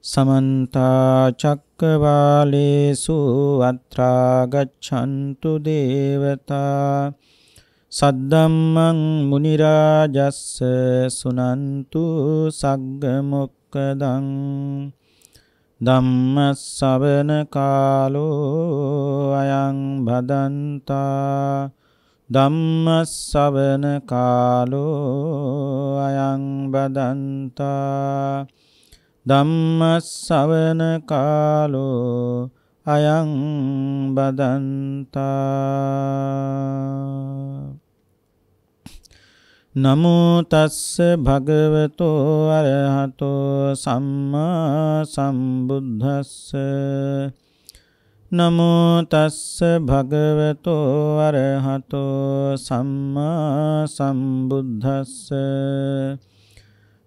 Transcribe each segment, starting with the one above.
समन्ता चक्रवालेषु अत्रा गच्छन्तु देवता सद्धम्मं मुनिराजस्स सुनन्तु सग्गमुक्कदं धम्मश्रवण कालो अयं भदन्ता धम्मश्रवण कालो अयं भदन्ता ධම්මස්සවන කාලෝ අයං බදන්තා නමෝ තස්ස භගවතෝ අරහතෝ සම්මා සම්බුද්දස්ස නමෝ තස්ස භගවතෝ අරහතෝ සම්මා සම්බුද්දස්ස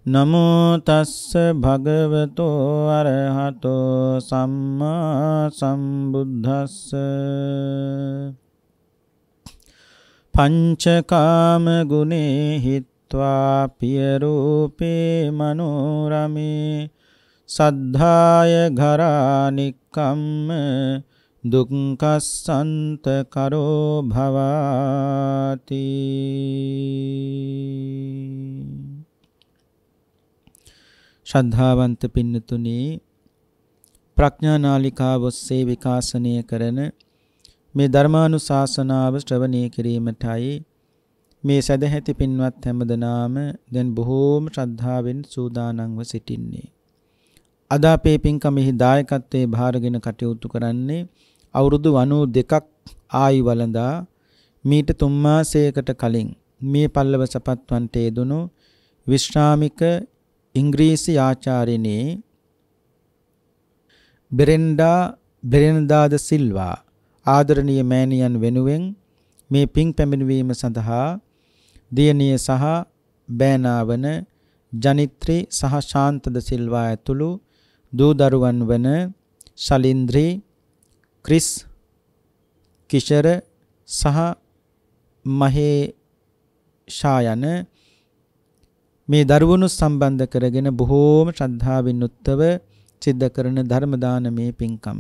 නමෝ තස්ස භගවතෝ අරහතෝ සම්මා සම්බුද්දස්ස පංචකාම ගුණේ හිත්වා පිය රූපේ මනෝරමේ සද්ධාය ඝරානික්කම්ම දුක්ඛසන්ත කරෝ භවාති. ශ්‍රද්ධාවන්ත පින්නතුනි, ප්‍රඥා නාලිකාව ඔස්සේ විකාශනය කරන මේ ධර්මානුශාසනාව ශ්‍රවණය කිරීමටයි මේ සදැහැති පින්වත් හැමදෙනාම දැන් බොහෝම ශ්‍රද්ධාවෙන් සූදානම්ව සිටින්නේ. අද අපේ පින්කමෙහි දායකත්වයේ භාරගෙන කටයුතු කරන්නේ අවුරුදු 92ක් ආයු වළඳා මීට 3 මාසයකට කලින් මේ පල්ලව සපත්වන්ට යෙදුණු විශ්‍රාමික ඉංග්‍රීසි ආචාර්යනී බෙරෙන්ඩා ද සිල්වා ආදරණීය මෑණියන් වෙනුවෙන් මේ පින් පැමිණවීම සඳහා දියණිය සහ බෑනාවන ජනිත්‍රි සහ ශාන්ත ද සිල්වා ඇතුළු දූ දරුවන් වන ශලින්ද්‍රි, ක්‍රිස්, කිෂර සහ මහේෂායන මේ දරුවනු සම්බන්ධ කරගෙන බොහෝම ශ්‍රද්ධාවෙන් උත්තව සිද්ධ කරන ධර්ම දානමේ පින්කම.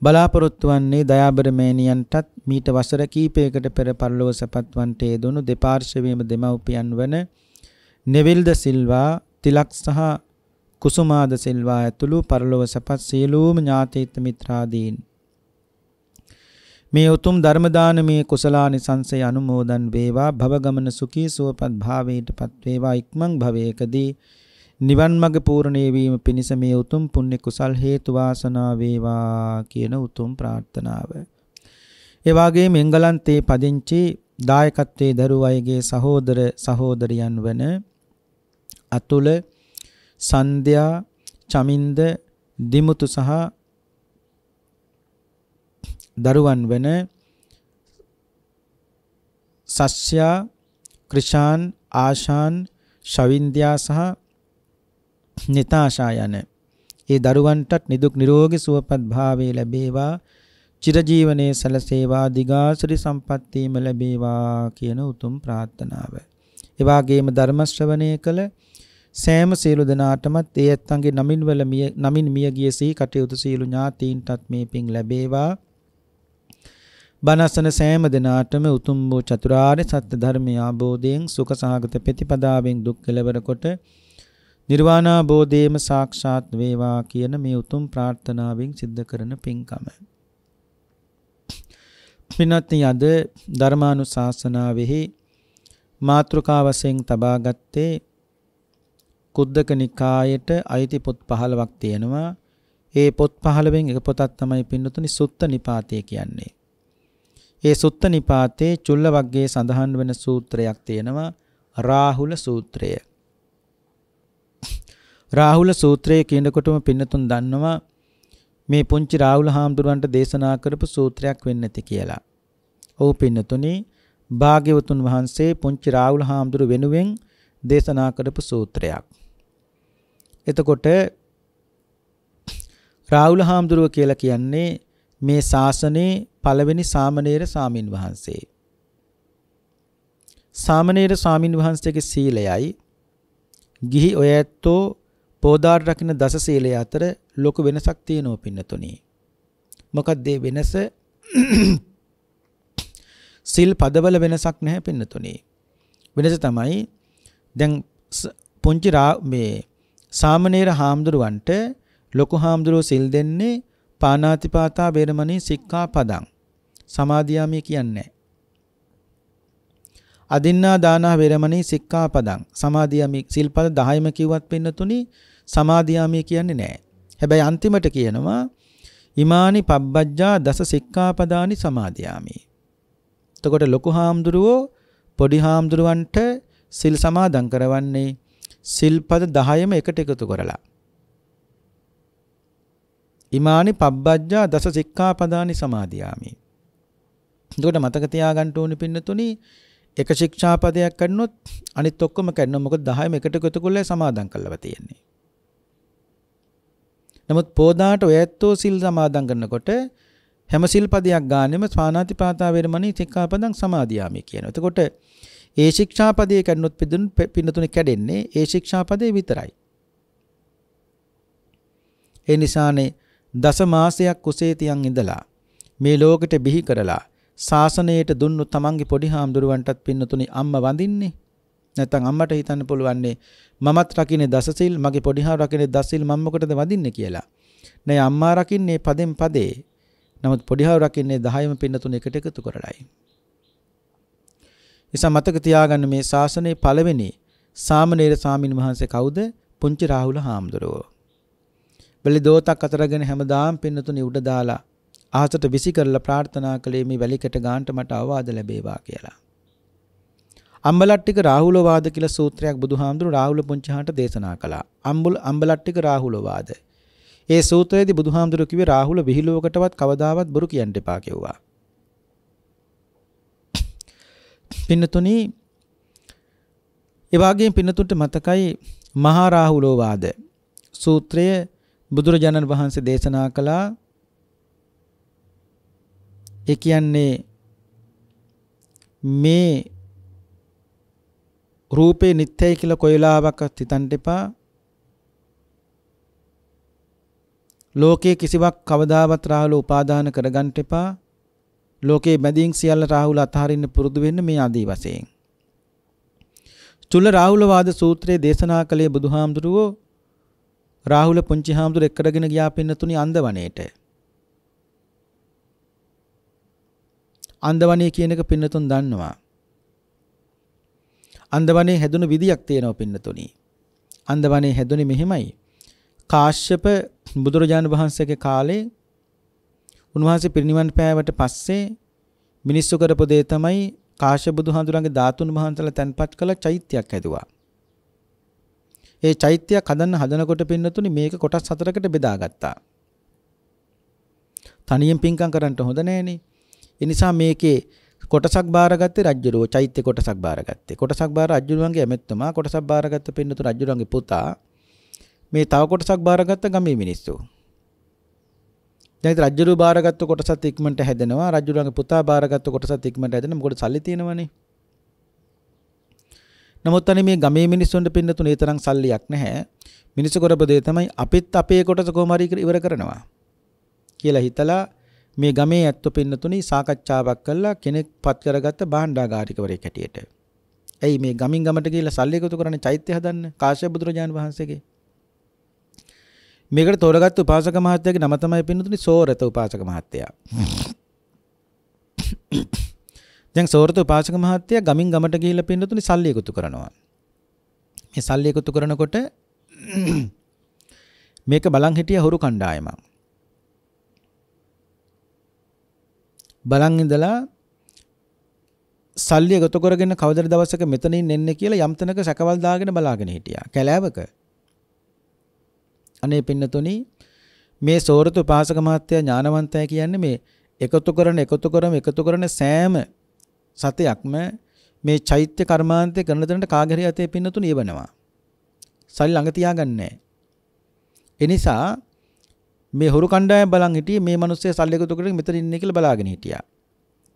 බලාපොරොත්තු වන්නේ දයාබර මෑණියන්ටත් මීට වසර කීපයකට පෙර පරලොව සපත්වන්ට යෙදුණු දෙපාර්ශ්වයේම දෙමව්පියන් වන නෙවිල් ද සිල්වා, තිලක් සහ කුසුමා ද සිල්වා ඇතුළු පරලොව සපත් සියලුම ඥාතීත මිත්‍රාදීන් මේ උතුම් ධර්ම දානමේ කුසලානිසංසය අනුමෝදන් වේවා. භව ගමන සුඛී සුවපත් භාවයටපත් වේවා. ඉක්මන් භවයකදී නිවන් මඟ පූර්ණේ වීම පිණිස මේ උතුම් පුණ්‍ය කුසල් හේතු වාසනා වේවා කියන උතුම් ප්‍රාර්ථනාව. ඒ වගේම එංගලන්තයේ පදිංචි දායකත්වයේ දරුවෝ අයගේ සහෝදර සහෝදරියන් වන අතුල, සන්ධ්‍යා, චමින්ද, දිමුතු සහ දරුවන් වන සස්යා, ක්‍රිෂාන්, ආශාන්, ශවින්ද්‍යා සහ නිතාශා යන ඒ දරුවන්ටත් නිදුක් නිරෝගී සුවපත් භාවය ලැබේවා. චිරජීවනයේ සැලසේවා. දිගාසරි සම්පත්තියම ලැබේවා කියන උතුම් ප්‍රාර්ථනාව. ඒ වගේම ධර්ම ශ්‍රවණය කළ සෑම සියලු දෙනාටමත් ඒ ඇත්තන්ගේ නමින් මියගිය සිහි කටයුතු සියලු ඥාතීන්ටත් මේ පින් ලැබේවා. බණසන සෑම දෙනාටම උතුම් වූ චතුරාර්ය සත්‍ය ධර්මය අවබෝධයෙන් සුඛ සහගත ප්‍රතිපදාවෙන් දුක් කෙලවර කොට නිර්වාණ අවබෝධයම සාක්ෂාත් වේවා කියන මේ උතුම් ප්‍රාර්ථනාවෙන් සිද්ධ කරන පින්කම. පින්වත්නි, අද ධර්මානුශාසනාවෙහි මාතෘකා වශයෙන් තබාගත්තේ කුද්දක නිකායට අයිති පොත් 15ක් තියෙනවා. ඒ පොත් 15න් එක පොතක් තමයි පින්වත්නි සුත්ත නිපාතය කියන්නේ. ඒ සුත්ත නිපාතේ චුල්ල වග්ගයේ සඳහන් වෙන සූත්‍රයක් තියෙනවා රාහුල සූත්‍රය. රාහුල සූත්‍රය කියනකොටම පින්නතුන් දන්නවා මේ පුංචි රාහුල හාමුදුරුවන්ට දේශනා කරපු සූත්‍රයක් වෙන්න ඇති කියලා. ඔව් පින්නතුනි භාග්‍යවතුන් වහන්සේ පුංචි රාහුල හාමුදුරු වෙනුවෙන් දේශනා කරපු සූත්‍රයක්. එතකොට රාහුල හාමුදුරුව කියලා කියන්නේ මේ ශාසනයේ පළවෙනි සාමණේර ස්වාමින් වහන්සේ. සාමණේර ස්වාමින් වහන්සේගේ සීලයයි ගිහි ඔය ඇත්තෝ පෝදාට රකින්න දස සීලය අතර ලොකු වෙනසක් තියෙනවා පින්නතුනි. මොකක්ද ඒ වෙනස? සිල් පදවල වෙනසක් නැහැ පින්නතුනි. වෙනස තමයි දැන් පුංචි මේ සාමණේර හාමුදුරුවන්ට ලොකු හාමුදුරුවෝ සිල් දෙන්නේ පාණාතිපාතා වේරමණී සික්ඛාපදං. සමාදියාමි කියන්නේ. අදින්නා දානා වේරමණී සික්ඛාපදං. සමාදියාමි සිල්පද 10ම කිව්වත් පින්නතුනි සමාදියාමි කියන්නේ නැහැ. හැබැයි අන්තිමට කියනවා ඉමානි පබ්බජ්ජා දස සික්ඛාපදානි සමාදියාමි. එතකොට ලොකු හාමුදුරුවෝ පොඩි හාමුදුරුවන්ට සිල් සමාදන් කරවන්නේ සිල්පද 10ම එකට එකතු කරලා. ඉමානි පබ්බජ්ජා දස සික්ඛාපදානි සමාදියාමි. එතකොට මතක තියාගන්න ඕනේ පින්නතුනි එක ශික්ෂාපදයක් කරනොත් අනිත් ඔක්කොම කරනවා. මොකද 10ම එකට එකතු කරලා සමාදන් කරලා තියෙන්නේ. නමුත් පෝදාට ඔය ඇත්තෝ සිල් සමාදන් කරනකොට හැම සිල්පදයක් ගානෙම ස්වානාතිපාතා වේරමණී සික්ඛාපදං සමාදියාමි කියනවා. එතකොට ඒ ශික්ෂාපදයේ කරනොත් පින්නතුනි කැඩෙන්නේ ඒ ශික්ෂාපදේ විතරයි. ඒ නිසානේ දස මාසයක් කුසේ තියන් ඉඳලා මේ ලෝකෙට බිහි කරලා ශාසනයට දුන්නු තමන්ගේ පොඩි හාමුදුරුවන්ටත් පින්නතුනි අම්ම වඳින්නේ. නැත්නම් අම්මට හිතන්න පුළුවන්නේ මමත් රකින්නේ දසසිල් මගේ පොඩි හාමුදුරුවෝ රකින්නේ දසසිල් මම මොකටද වඳින්නේ කියලා. නෑ අම්මා රකින්නේ පදෙන් පදේ. නමුත් පොඩි හාමුදුරුවෝ රකින්නේ 10ම පින්නතුනි එකට එකතු කරලායි. නිසා මතක තියාගන්න මේ ශාසනයේ පළවෙනි සාමණේර ස්වාමීන් වහන්සේ කවුද? පුංචි රාහුල හාමුදුරුවෝ. වැලි දෝතක් අතරගෙන හැමදාම පින්නතුනි උඩ දාලා අහසට විසි කරලා ප්‍රාර්ථනා කළේ මේ වැලිකට ගාන්ට මට අවවාද ලැබේවා කියලා. අම්බලට්ටික රාහුලවාද කියලා සූත්‍රයක් බුදුහාමුදුරු රාහුල පුංචිහාට දේශනා කළා. අම්බලට්ටික රාහුලවාද. ඒ සූත්‍රයේදී බුදුහාමුදුරු කිව්වේ රාහුල විහිළුවකටවත් කවදාවත් බොරු කියන්න එපා කිව්වා. පින්නතුනි ඒ වගේම පින්නතුන්ට මතකයි මහා රාහුලවාද සූත්‍රය බුදුරජාණන් වහන්සේ දේශනා කළා. ඒ කියන්නේ මේ රූපේ නිත්‍යයි කියලා කොයිලාවක්වත් හිතන්න එපා. ලෝකේ කිසිවක් කවදාවත් රාහුල උපාදාන කරගන්න එපා. ලෝකේ බැඳීම් සියල්ල රාහුල අතහරින්න පුරුදු වෙන්න මේ ආදී වශයෙන්. චුල්ල රාහුලවාද සූත්‍රයේ දේශනා කළේ බුදුහාමුදුරුවෝ රාහුල පුංචි හාමුදුර එක්කරගෙන ගියා පින්නතුනි අන්දවණේට. අන්දවණේ කියන එක පින්නතුන් දන්නවා. අන්දවණේ හැදුණු විදියක් තියෙනවා පින්නතුනි. අන්දවණේ හැදුනේ මෙහෙමයි. කාශ්‍යප බුදුරජාණන් වහන්සේගේ කාලේ උන්වහන්සේ පිරිනිවන් පෑවට පස්සේ මිනිස්සු කරපු දේ තමයි කාශ්‍යප බුදුහාමුදුරන්ගේ ධාතුන් වහන්සේලා තැන්පත් කළ චෛත්‍යයක් හැදුවා. ඒ චෛත්‍යයක් හදනකොට පින්නතුනි මේක කොටස් 4කට බෙදාගත්තා. තනියෙන් පින්කම් කරන්න හොඳ නෑනේ. ඒ නිසා මේකේ කොටසක් බාරගත්තේ රජුරෝ චෛත්‍ය කොටසක් බාරගත්තේ. කොටසක් බාර රජුරුවන්ගේ ඇමෙත්තුමා කොටසක් බාරගත්ත පින්නතුන් රජුරුවන්ගේ පුතා. මේ තව කොටසක් බාරගත්ත ගමේ මිනිස්සු. දැන් රජුරු බාරගත්ත කොටසත් ඉක්මනට හැදෙනවා. රජුරුවන්ගේ පුතා බාරගත්ත කොටසත් ඉක්මනට හැදෙනවා. මොකද සල්ලි තියෙනවනේ. නමුත් අනේ මේ ගමේ මිනිස්සුන්ට පින්නතුන් ඒ තරම් සල්ලියක් නැහැ. මිනිස්සු කරපු දේ තමයි අපිත් අපේ කොටස කොහොම හරි ඉවර කරනවා කියලා හිතලා මේ ගමේ ඇත්තෝ පින්නතුනි සාකච්ඡාවක් කළා කෙනෙක් පත් කරගත්ත භාණ්ඩාගාරිකවරයෙක් හැටියට. ඇයි මේ ගමින් ගමට ගිහිල්ලා සල්ලි එකතු කරන්නේ චෛත්‍ය හදන්න කාශ්‍යප බුදුරජාණන් වහන්සේගේ. මේකට තෝරගත්ත උපාසක මහත්තයාගේ නම තමයි පින්නතුනි සෝරත උපාසක මහත්තයා. දැන් සෝරත උපාසක මහත්තයා ගමින් ගමට ගිහිල්ලා පින්නතුනි සල්ලි එකතු කරනවා. මේ සල්ලි එකතු කරනකොට මේක බලන් හිටිය හොරු කණ්ඩායමක්. බලන් ඉඳලා සල්ලි එකතු කරගෙන කවදද දවසක මෙතනින් එන්නේ කියලා යම් තැනක සැකවල් දාගෙන බලාගෙන හිටියා. කැලෑවක. අනේ පින්නතුනි මේ සෝරත උපාසක මහත්තයා ඥානවන්තය කියන්නේ මේ එකතු කරන සෑම සතයක්ම මේ චෛත්‍ය කර්මාන්තේ කරන තැනට කාගරි අතේ පින්නතුනි එවනවා. සල්ලි ළඟ තියාගන්නේ. ඒ නිසා මේ හොරු කණ්ඩායම බලන් හිටියේ මේ මිනිස්සේ සල්ලි එකතු කරගෙන මෙතන ඉන්නේ කියලා බලාගෙන හිටියා.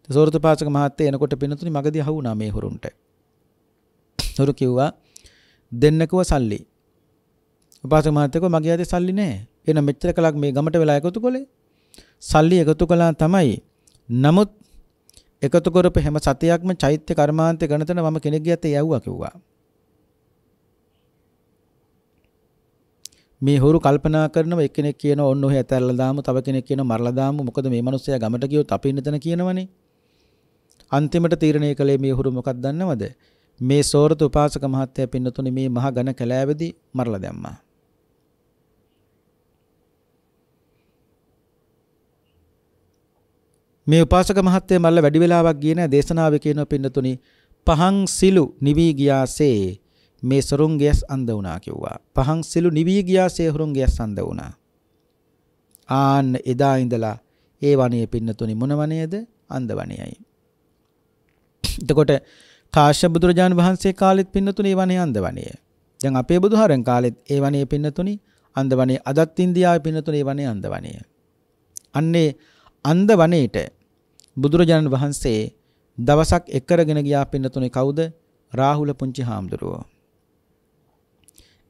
සෝරත උපාසක මහත්තයා එනකොට පින්නතුනි මගදී අහුණා මේ හොරුන්ට. හොරු කිව්වා දෙන්නකව සල්ලි. උපාසක මහත්තයා කිව්වා මගේ අතේ සල්ලි නැහැ. එහෙනම් මෙච්චර කලක් මේ ගමට වෙලා එකතු කළේ සල්ලි එකතු කළා තමයි. නමුත් එකතු කරපු හැම සතියක්ම චෛත්‍ය කර්මාන්තේ කරන තැන මම කෙනෙක්ගේ අතේ යවුවා කිව්වා. මේ හොරු කල්පනා කරනවා එක්කෙනෙක් කියනවා ඔන්න ඔහෙ ඇතැරලා දාමු, තව කෙනෙක් කියනවා මරලා දාමු. මොකද මේ මිනිස්සයා ගමට ගියොත් අපි ඉන්න තැන කියනවනේ. අන්තිමට තීරණය කළේ මේ හොරු මොකක්ද දන්නවද? මේ සෝරත උපාසක මහත්තයා පින්නතුනේ මේ මහ ඝන කැලෑවේදී මරලා දැම්මා. මේ උපාසක මහත්තයා මල්ල වැඩි වෙලාවක් ගියේ නැහැ. දේශනාවේ කියනවා පින්නතුනි පහන් සිලු නිවි ගියාසේ මේ සරුංගයස් අන්ධ වුණා කිව්වා. පහන් සිලු නිවි ගියාසේ හුරුංගයස් අන්ධ වුණා. ආන්න එදා ඉඳලා ඒ වණේ පින්නතුනි මොන වණේද? අන්ධ වණේයි. එතකොට කාශ්‍යප බුදුරජාණන් වහන්සේ කාලෙත් පින්නතුනි ඒ වණේ අන්ධ වණේ. දැන් අපේ බුදුහාරන් කාලෙත් ඒ වණේ පින්නතුනි අන්ධ වණේ. අදත් ඉන්දියාවේ පින්නතුනි ඒ වණේ අන්ධ වණේ. අන්නේ අන්ධ වනයේට බුදුරජාණන් වහන්සේ දවසක් එක්කරගෙන ගියා පින්නතුනේ කවුද? රාහුල පුංචි හාමුදුරුවෝ.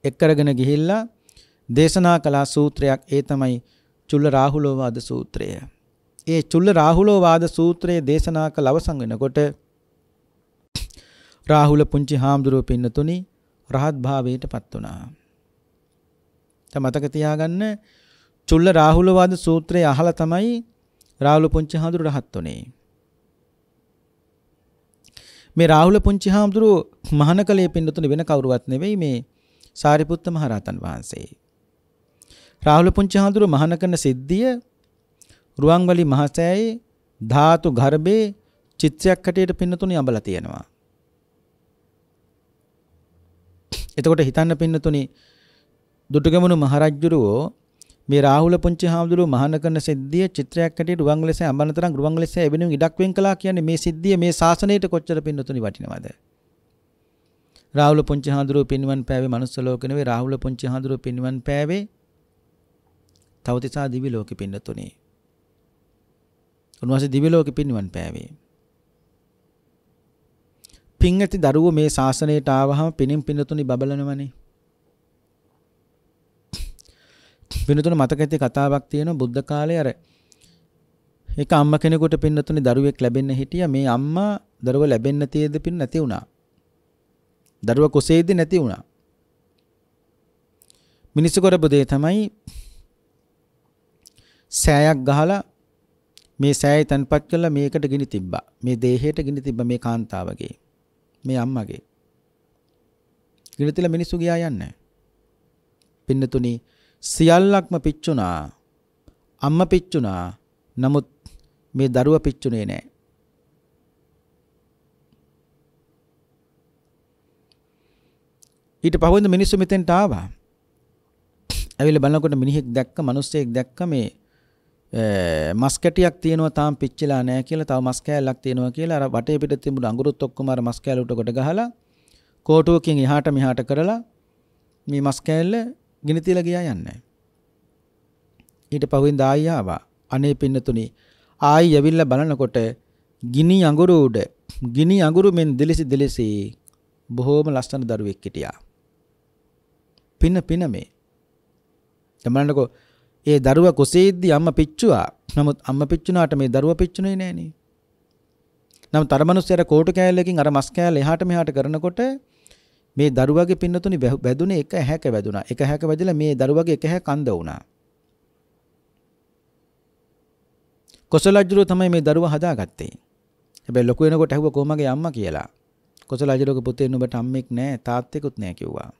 එක්කරගෙන ගිහිල්ලා දේශනා කළ සූත්‍රයක් ඒ තමයි චුල්ල රාහුලෝවාද සූත්‍රය. ඒ චුල්ල රාහුලෝවාද සූත්‍රයේ දේශනා කළ අවසන් වෙනකොට රාහුල පුංචි හාමුදුරුවෝ පින්නතුනි රහත් භාවයටපත් වුණා. මතක තියාගන්න චුල්ල රාහුලෝවාද සූත්‍රය අහලා තමයි රාහුල පුංචි හාමුදුරුවෝ රහත් වුණේ. මේ රාහුල පුංචි හාමුදුරුවෝ මහානකලයේ පින්නතුනේ වෙන කවුරුවත් නෙවෙයි මේ සාරිපුත්ත මහ රහතන් වහන්සේ. රාහුල පුංචි හාමුදුරුවෝ මහාන කරන සිද්ධිය රුවන්වැලි මහසෑයේ ධාතු ගර්භයේ චිත්‍රයක් හැටියට පින්නතුනේ අඹලා තියෙනවා. එතකොට හිතන්න පින්නතුනේ දුටුගැමුණු මහරජුරෝ මේ රාහුල පුංචි හාමුදුරුවෝ මහාන කරන සිද්ධිය චිත්‍රයක් හැටියට රුවන්වැලිසේ අඹන තරම් රුවන්වැලිසේ එවෙනුම් ඉඩක් වෙන් කළා කියන්නේ මේ සිද්ධිය මේ ශාසනයට කොච්චර පින්නතුනි වටිනවද? රාහුල පුංචි හාමුදුරුවෝ පින්වන් පෑවේ මනුස්ස ලෝකෙ නෙවෙයි. රාහුල පුංචි හාමුදුරුවෝ පින්වන් පෑවේ තවතිසා දිවි ලෝකෙ පින්නතුනි. උන්වහන්සේ දිවි ලෝකෙ පින්වන් පෑවේ. පින් ඇති දරුවෝ මේ ශාසනයට ආවහම පිනින් පින්නතුනි බබලනවනේ. පින්නතුනි මතක ඇති කතාවක් තියෙනවා බුද්ධ කාලේ අර එක අම්මා කෙනෙකුට පින්නතුනි දරුවෙක් ලැබෙන්න හිටියා. මේ අම්මා දරුවා ලැබෙන්න තියෙද්දි පින්න නැති වුණා. දරුවා කුසේද්දි නැති වුණා. මිනිස්සු කරපු දේ තමයි සෑයක් ගහලා මේ සෑය තන්පත් කළා මේකට ගිනි තිබ්බා. මේ දේහයට ගිනි තිබ්බා මේ කාන්තාවගේ. මේ අම්මගේ. ගිනි තියලා මිනිස්සු ගියා යන්නේ. පින්නතුනි සියල්ලක්ම පිච්චුණා. අම්මා පිච්චුණා. නමුත් මේ දරුවා පිච්චුනේ නැහැ. ඊට පහුවෙන්ද මිනිස්සු මෙතෙන්ට ආවා. ඇවිල්ලා බලනකොට මිනිහෙක් දැක්ක, මිනිස්සෙක් දැක්ක මේ මස් කැටියක් තියෙනවා තාම පිච්චිලා නැහැ කියලා, තව මස් කෑල්ලක් තියෙනවා කියලා අර වටේ පිට තිබුණු අඟුරුත් ඔක්කොම අර මස් කෑල්ල උඩ කොට ගහලා කෝටුවකින් එහාට මෙහාට කරලා මේ මස් කෑල්ල ගිනි තියලා ගියා යන්නේ. ඊට පහුවෙන්ද ආයි ආවා. අනේ පින්නතුනි ආයි ඇවිල්ලා බලනකොට ගිනි අඟුරු උඩ ගිනි අඟුරු මෙන් දිලිසි බොහෝම ලස්සන දරුවෙක් හිටියා. පින මේ. තමන්නකෝ ඒ දරුවා කුසේද්දි අම්මා පිච්චුවා. නමුත් අම්මා පිච්චුනාට මේ දරුවා පිච්චුනේ නෑනේ. නමුත් අර මිනිස්සයාට කෝටු කෑල්ලකින් අර මස් කෑල්ල එහාට මෙහාට කරනකොට මේ දරුවාගේ පින්නතුනි වැදුනේ එක හැක වැදුනා. එක හැක වැදිලා මේ දරුවාගේ එක හැක අන්ධ වුණා. කොසල රජුරෝ තමයි මේ දරුවා හදාගත්තේ. හැබැයි ලොකු වෙනකොට ඇහුවා කොහමගේ අම්මා කියලා. කොසල රජුරෝගේ පුතේ නුඹට අම්මෙක් නෑ තාත්තෙකුත් නෑ කිව්වා.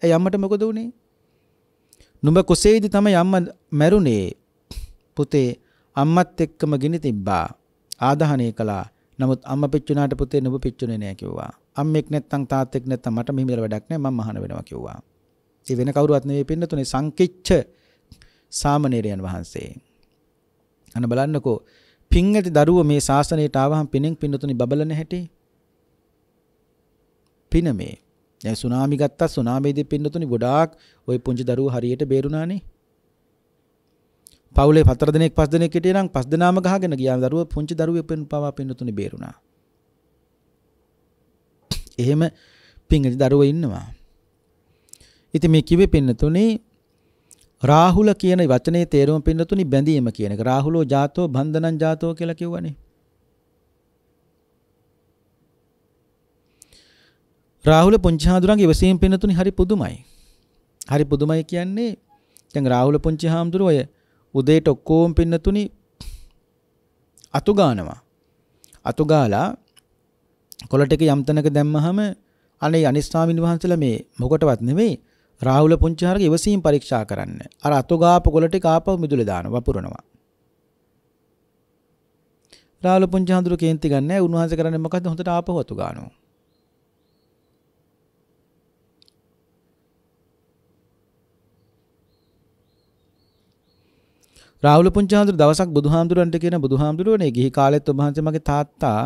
ඒ අම්මට මොකද වුනේ? නුඹ කුසේදී තමයි අම්මා මැරුණේ. පුතේ අම්මත් එක්කම ගිනි තිබ්බා. ආදාහනය කළා. නමුත් අම්මා පිච්චුනාට පුතේ නුඹ පිච්චුනේ නෑ කිව්වා. අම්මෙක් නැත්තම් තාත්තෙක් නැත්තම් මට මෙහෙම දල වැඩක් නෑ මම මහාන වෙනවා කිව්වා. ඒ වෙන කවුරුවත් නෙවෙයි පින්නතුනේ සංකිච්ඡ සාමණේරයන් වහන්සේ. අන්න බලන්නකෝ පින් ඇති දරුවෝ මේ ශාසනයට ආවහම පිනෙන් පින්නතුනි බබලන හැටි. පින මේ. දැන් සුනාමි ගත්තා සුනාමියේදී පින්නතුනි ගොඩාක් ওই පුංචි දරුවෝ හරියට බේරුණානේ. පවුලේ 4 දිනක් 5 දිනක් හිටියේ නම් 5 දිනාම ගහගෙන ගියා දරුවෝ පුංචි දරුවෝ පවා පින්නතුනි බේරුණා. එහෙම පින් ඇති දරුවෝ ඉන්නවා. ඉතින් මේ කිව්වේ පින්නතුනි රාහුල කියන වචනේ තේරුම පින්නතුනි බැඳීම කියන එක. රාහුලෝ ජාතෝ බන්ධනං ජාතෝ කියලා කිව්වනේ. රාහුල පුංචි හාමුදුරන්ගේ ඉවසීම පින්නතුනි හරි පුදුමයි. හරි පුදුමයි කියන්නේ දැන් රාහුල පුංචි හාමුදුරුවෝ ඔය උදේට ඔක්කොම පින්නතුනි අතු ගන්නවා. අතු ගාලා කොළ ටික යම් තැනක දැම්මහම අනේ අනිත් ස්වාමීන් වහන්සේලා මේ මොකටවත් නෙවෙයි රාහුල පුංචි හාරගේ ඉවසීම් පරීක්ෂා කරන්න. අර අතු ගාපු කොළ ටික ආපහු මිදුලේ දානවා වපුරනවා. රාහුල පුංචි හාමුදුරුවෝ කේන්ති ගන්නෑ. උන්වහන්සේ කරන්නේ මොකද්ද? හොඳට ආපහු අතු ගන්නවා. රාහුල පුංචි හාමුදුරුවෝ දවසක් බුදුහාමුදුරන්ට කියන බුදුහාමුදුරුවනේ ගිහි කාලෙත් ඔබ වහන්සේ මගේ තාත්තා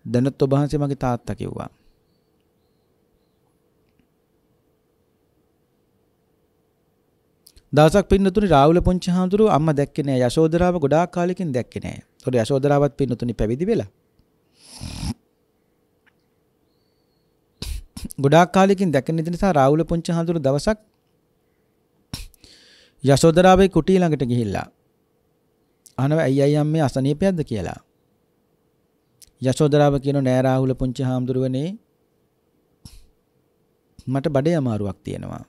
දැනත් ඔබ වහන්සේ මගේ තාත්තා කිව්වා. දවසක් පින්නතුනි රාහුල පුංචි හාමුදුරුවෝ අම්මා දැක්කේ නෑ. යශෝදරාව ගොඩාක් කාලෙකින් දැක්කේ නෑ. ඒතකොට යශෝදරාවත් පින්නතුනි පැවිදි වෙලා. ගොඩාක් කාලෙකින් දැක්කේ නැති නිසා රාහුල පුංචි හාමුදුරුවෝ දවසක් යශෝදරාවේ කුටිය ළඟට ගිහිල්ලා අහනවා අයියා අම්මේ අසනීපයක්ද කියලා. යශෝදරාව කියනවා නෑ රාහුල පුංචි හාමුදුරුවනේ මට බඩේ අමාරුවක් තියෙනවා.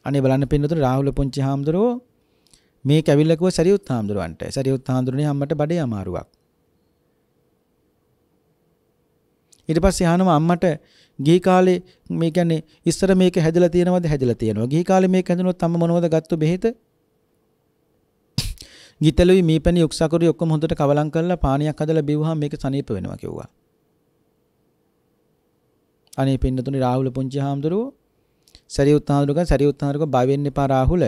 අනේ බලන්න පින්නතුනේ රාහුල පුංචි හාමුදුරුවෝ මේ කැවිල්ල කිව්ව සරියුත් හාමුදුරුවන්ට. සරියුත් හාමුදුරනේ අම්මට බඩේ අමාරුවක්. ඊට පස්සේ අහනවා අම්මට ගිහි කාලේ මේ කියන්නේ ඉස්සර මේක හැදලා තියෙනවද? හැදලා තියෙනවා. ගිහි කාලේ මේක හැදුනොත් අම්ම මොනවද ගත්තු බෙහෙත? ගිතලුයි මීපැණි උක්සකුරි ඔක්කොම හොඳට කවලම් කරලා පානියක් හදලා බිව්වහම මේක සනීප වෙනවා කිව්වා. අනේ පින්නතුනේ රාහුල පුංචි හාමුදුරුවෝ සරියුත් හාමුදුරුවෝ බය වෙන්න එපා රාහුල.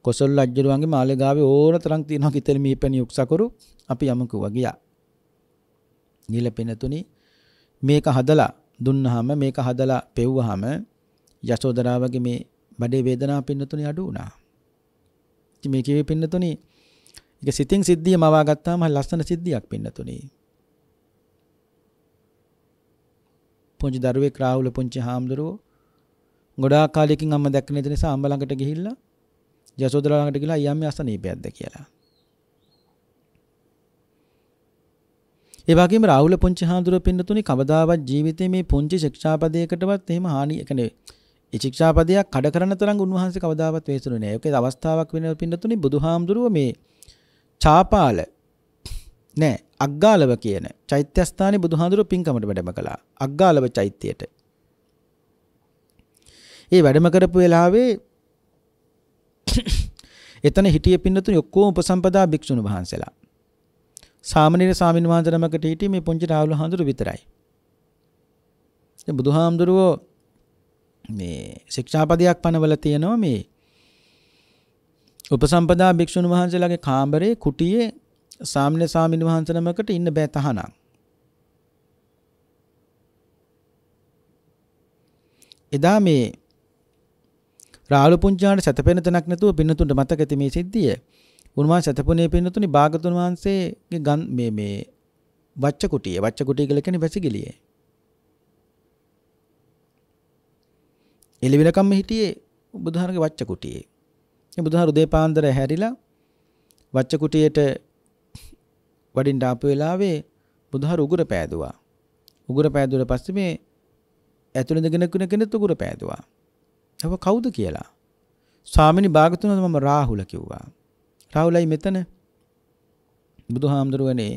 කොසල් රජුරුවන්ගේ මාළේ ගාවේ ඕන තරම් තියෙනවා ගිතලි මීපැණි උක්සකුරු අපි යමු කිව්වා ගියා. ගිහලා පින්නතුනේ මේක හදලා දුන්නාම මේක හදලා පෙව්වහම යශෝදරාවගේ මේ බඩේ වේදනාව පින්නතුනි අඩු වුණා. ඉතින් මේ කිව්වේ පින්නතුනි ඒක සිතින් සිද්ධියම අවා ගත්තාම ලස්සන සිද්ධියක් පින්නතුනි. පුංචි දරුවෙක් රාහුල පුංචි හාමුදුරුවෝ ගොඩාක් කාලෙකින් අම්ම දැක්ක නැති නිසා අම්ම ළඟට ගිහිල්ලා යශෝදරා ළඟට ගිහලා අයියා අම්මේ අසනීපයක්ද කියලා. ඒ වගේම රාහුල පුංචි හාමුදුරුවෝ පින්නතුනි කවදාවත් ජීවිතේ මේ පුංචි ශික්ෂාපදයකටවත් එහෙම හානි කියන්නේ ඒ ශික්ෂාපදයක් කඩ කරන තරම් උන්වහන්සේ කවදාවත් වෙහෙසුනේ නැහැ. ඒකේ අවස්ථාවක් වෙන පින්නතුනි බුදුහාමුදුරුවෝ මේ චාපාල නෑ අග්ගාලව කියන චෛත්‍යස්ථානයේ බුදුහාමුදුරුවෝ පින්කමට වැඩම කළා. අග්ගාලව චෛත්‍යයට. ඒ වැඩම කරපු වෙලාවේ එතන හිටියේ පින්නතුනි ඔක්කොම උපසම්පදා භික්ෂුණු වහන්සේලා. සාමණේර ස්වාමීන් වහන්සේ නමකට හිටියේ මේ පුංචි රාහුල හාමුදුරුවෝ විතරයි. දැන් බුදුහාමුදුරුවෝ මේ ශික්ෂාපදයක් පනවල තියෙනවා මේ උපසම්පදා භික්ෂුණු වහන්සේලාගේ කාමරේ කුටියේ සාමණේර ස්වාමීන් වහන්සේ නමකට ඉන්න බෑ තහනම්. එදා මේ රාහුල පුංචාට සැතපෙන තැනක් නැතුව පින්නතුන්ට මතක ඇති මේ සිද්ධිය. උන්වහන්සේ සැතපුණේ පින්නතුනි භාගතුන් වහන්සේගේ මේ වච්ච කුටිය කියලා කියන්නේ වැසිකිළියේ. එළිවෙනකම්ම හිටියේ බුදුහාරගේ වච්ච කුටියේ. මේ බුදුහාර උදේ පාන්දර හැරිලා වච්ච කුටියට වඩින්න ආපු වෙලාවේ බුදුහාර උගුර පෑදුවා. උගුර පෑදුවට පස්සේ මේ ඇතුළේ ඉඳගෙන කෙනෙක් උගුර පෑදුවා. ඒක කවුද කියලා. ස්වාමිනී භාගතුන් මම රාහුල කිව්වා. රාහුලයි මෙතන බුදුහාමුදුරුවනේ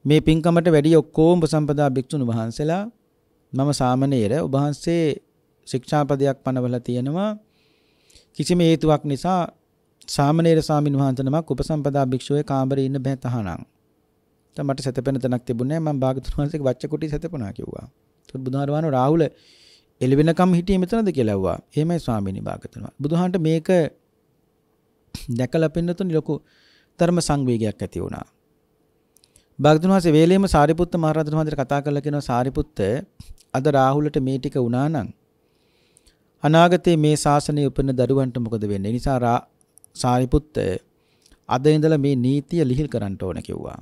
මේ පින්කමට වැඩි ඔක්කොම සම්පදා භික්ෂුන් වහන්සේලා මම සාමණේර ඔබ වහන්සේ ශික්ෂාපදයක් පනවලා තියෙනවා කිසිම හේතුවක් නිසා සාමණේර ස්වාමීන් වහන්සේ නමක් උපසම්පදා භික්ෂුවේ කාමරේ ඉන්න බෑ තහනම්. දැන් මට සැතපෙන තැනක් තිබුණේ නැහැ. මම භාගතුන් වහන්සේගේ වච්ච කුටි සැතපුණා කිව්වා. ඒත් බුදුහාර වහන්සේ රාහුල එළවෙනකම් හිටියේ මෙතනද කියලා ඇහුවා. එහෙමයි ස්වාමීනි භාගතුන් වහන්සේ. බුදුහාන්ට මේක දැකලා පින්නතුනි ලොකු ධර්ම සංවේගයක් ඇති වුණා. භාගතුන් වහන්සේ වේලේම සාරිපුත්ත මහ රහතන් වහන්සේට කතා කරලා කියනවා සාරිපුත්ත අද රාහුලට මේ ටික වුණා නම් අනාගතේ මේ ශාසනයේ උපන්න දරුවන්ට මොකද වෙන්නේ? ඒ නිසා සාරිපුත්ත අද ඉඳලා මේ නීතිය ලිහිල් කරන්න ඕන කිව්වා.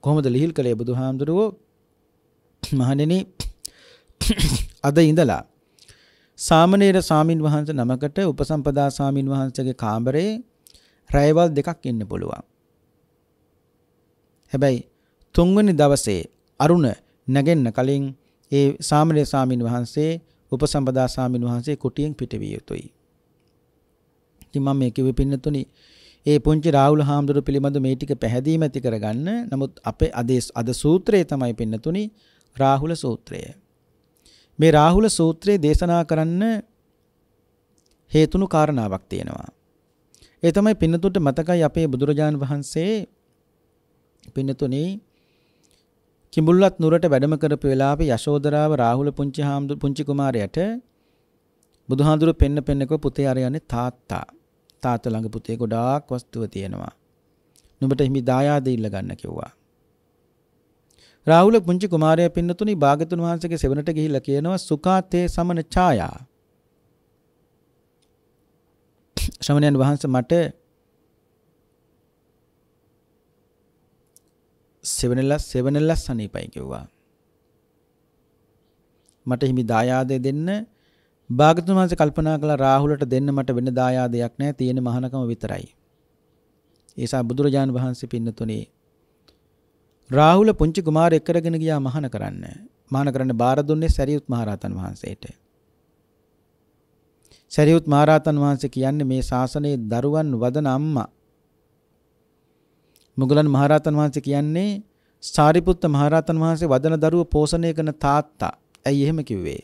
කොහොමද ලිහිල් කළේ බුදුහාමුදුරුවෝ? මහණෙනි අද ඉඳලා සාමණේර ස්වාමින් වහන්සේ නමකට උපසම්පදා ස්වාමින් වහන්සේගේ කාමරේ රැයවල් 2ක් ඉන්න පුළුවන්. හැබැයි 3 වෙනි දවසේ අරුණ නැගෙන්න කලින් ඒ සාමණේර ස්වාමින් වහන්සේ උපසම්පදා ස්වාමින් වහන්සේ කුටියෙන් පිටවිය යුතුයි. ඉතින් මම මේ කිව්වේ පින්නතුනි ඒ පුංචි රාහුල හාමුදුරුවෝ පිළිබඳ මේ ටික පැහැදීම ඇති කරගන්න. නමුත් අපේ අද සූත්‍රය තමයි පින්නතුනි රාහුල සූත්‍රය. මේ රාහුල සූත්‍රය දේශනා කරන්න හේතුණු කාරණාවක් තියෙනවා. ඒ තමයි පින්නතුන්ට මතකයි අපේ බුදුරජාණන් වහන්සේ පින්නතුනි කිඹුල්වත් නුරට වැඩම කරපු වෙලාවේ යශෝදරාව රාහුල පුංචි කුමාරයාට බුදුහාඳුරු පෙන්න පුතේ අර යන්නේ තාත්තා ළඟ පුතේ ගොඩාක් වස්තුව තියෙනවා. නුඹට හිමි දායාද ඉල්ල ගන්න කිව්වා. රාහුල පුංචි කුමාරයා පින්නතුනි භාගතුන් වහන්සේගේ සෙවණට ගිහිල්ලා කියනවා සුඛාතේ සමන ඡායා. ශ්‍රමණයන් වහන්සේ මට සෙවණෙල්ලස් සනීපයි කිව්වා. මට හිමි දායාදේ දෙන්න. භාගතුන් වහන්සේ කල්පනා කළා රාහුලට දෙන්න මට වෙන දායාදයක් නැහැ, තියෙන මහානකම විතරයි. ඒසා බුදුරජාණන් වහන්සේ පින්නතුනි රාහුල පුංචි කුමාරයෙක් කරගෙන ගියා මහාන කරන්න බාර දුන්නේ සරියුත් මහරහතන් වහන්සේට. සරියුත් මහරහතන් වහන්සේ කියන්නේ මේ ශාසනයේ දරුවන් වදන අම්මා. මුගලන් මහරහතන් වහන්සේ කියන්නේ සාරිපුත්ත මහරහතන් වහන්සේ වදන දරුව පෝෂණය කරන තාත්තා. ඇයි එහෙම කිව්වේ?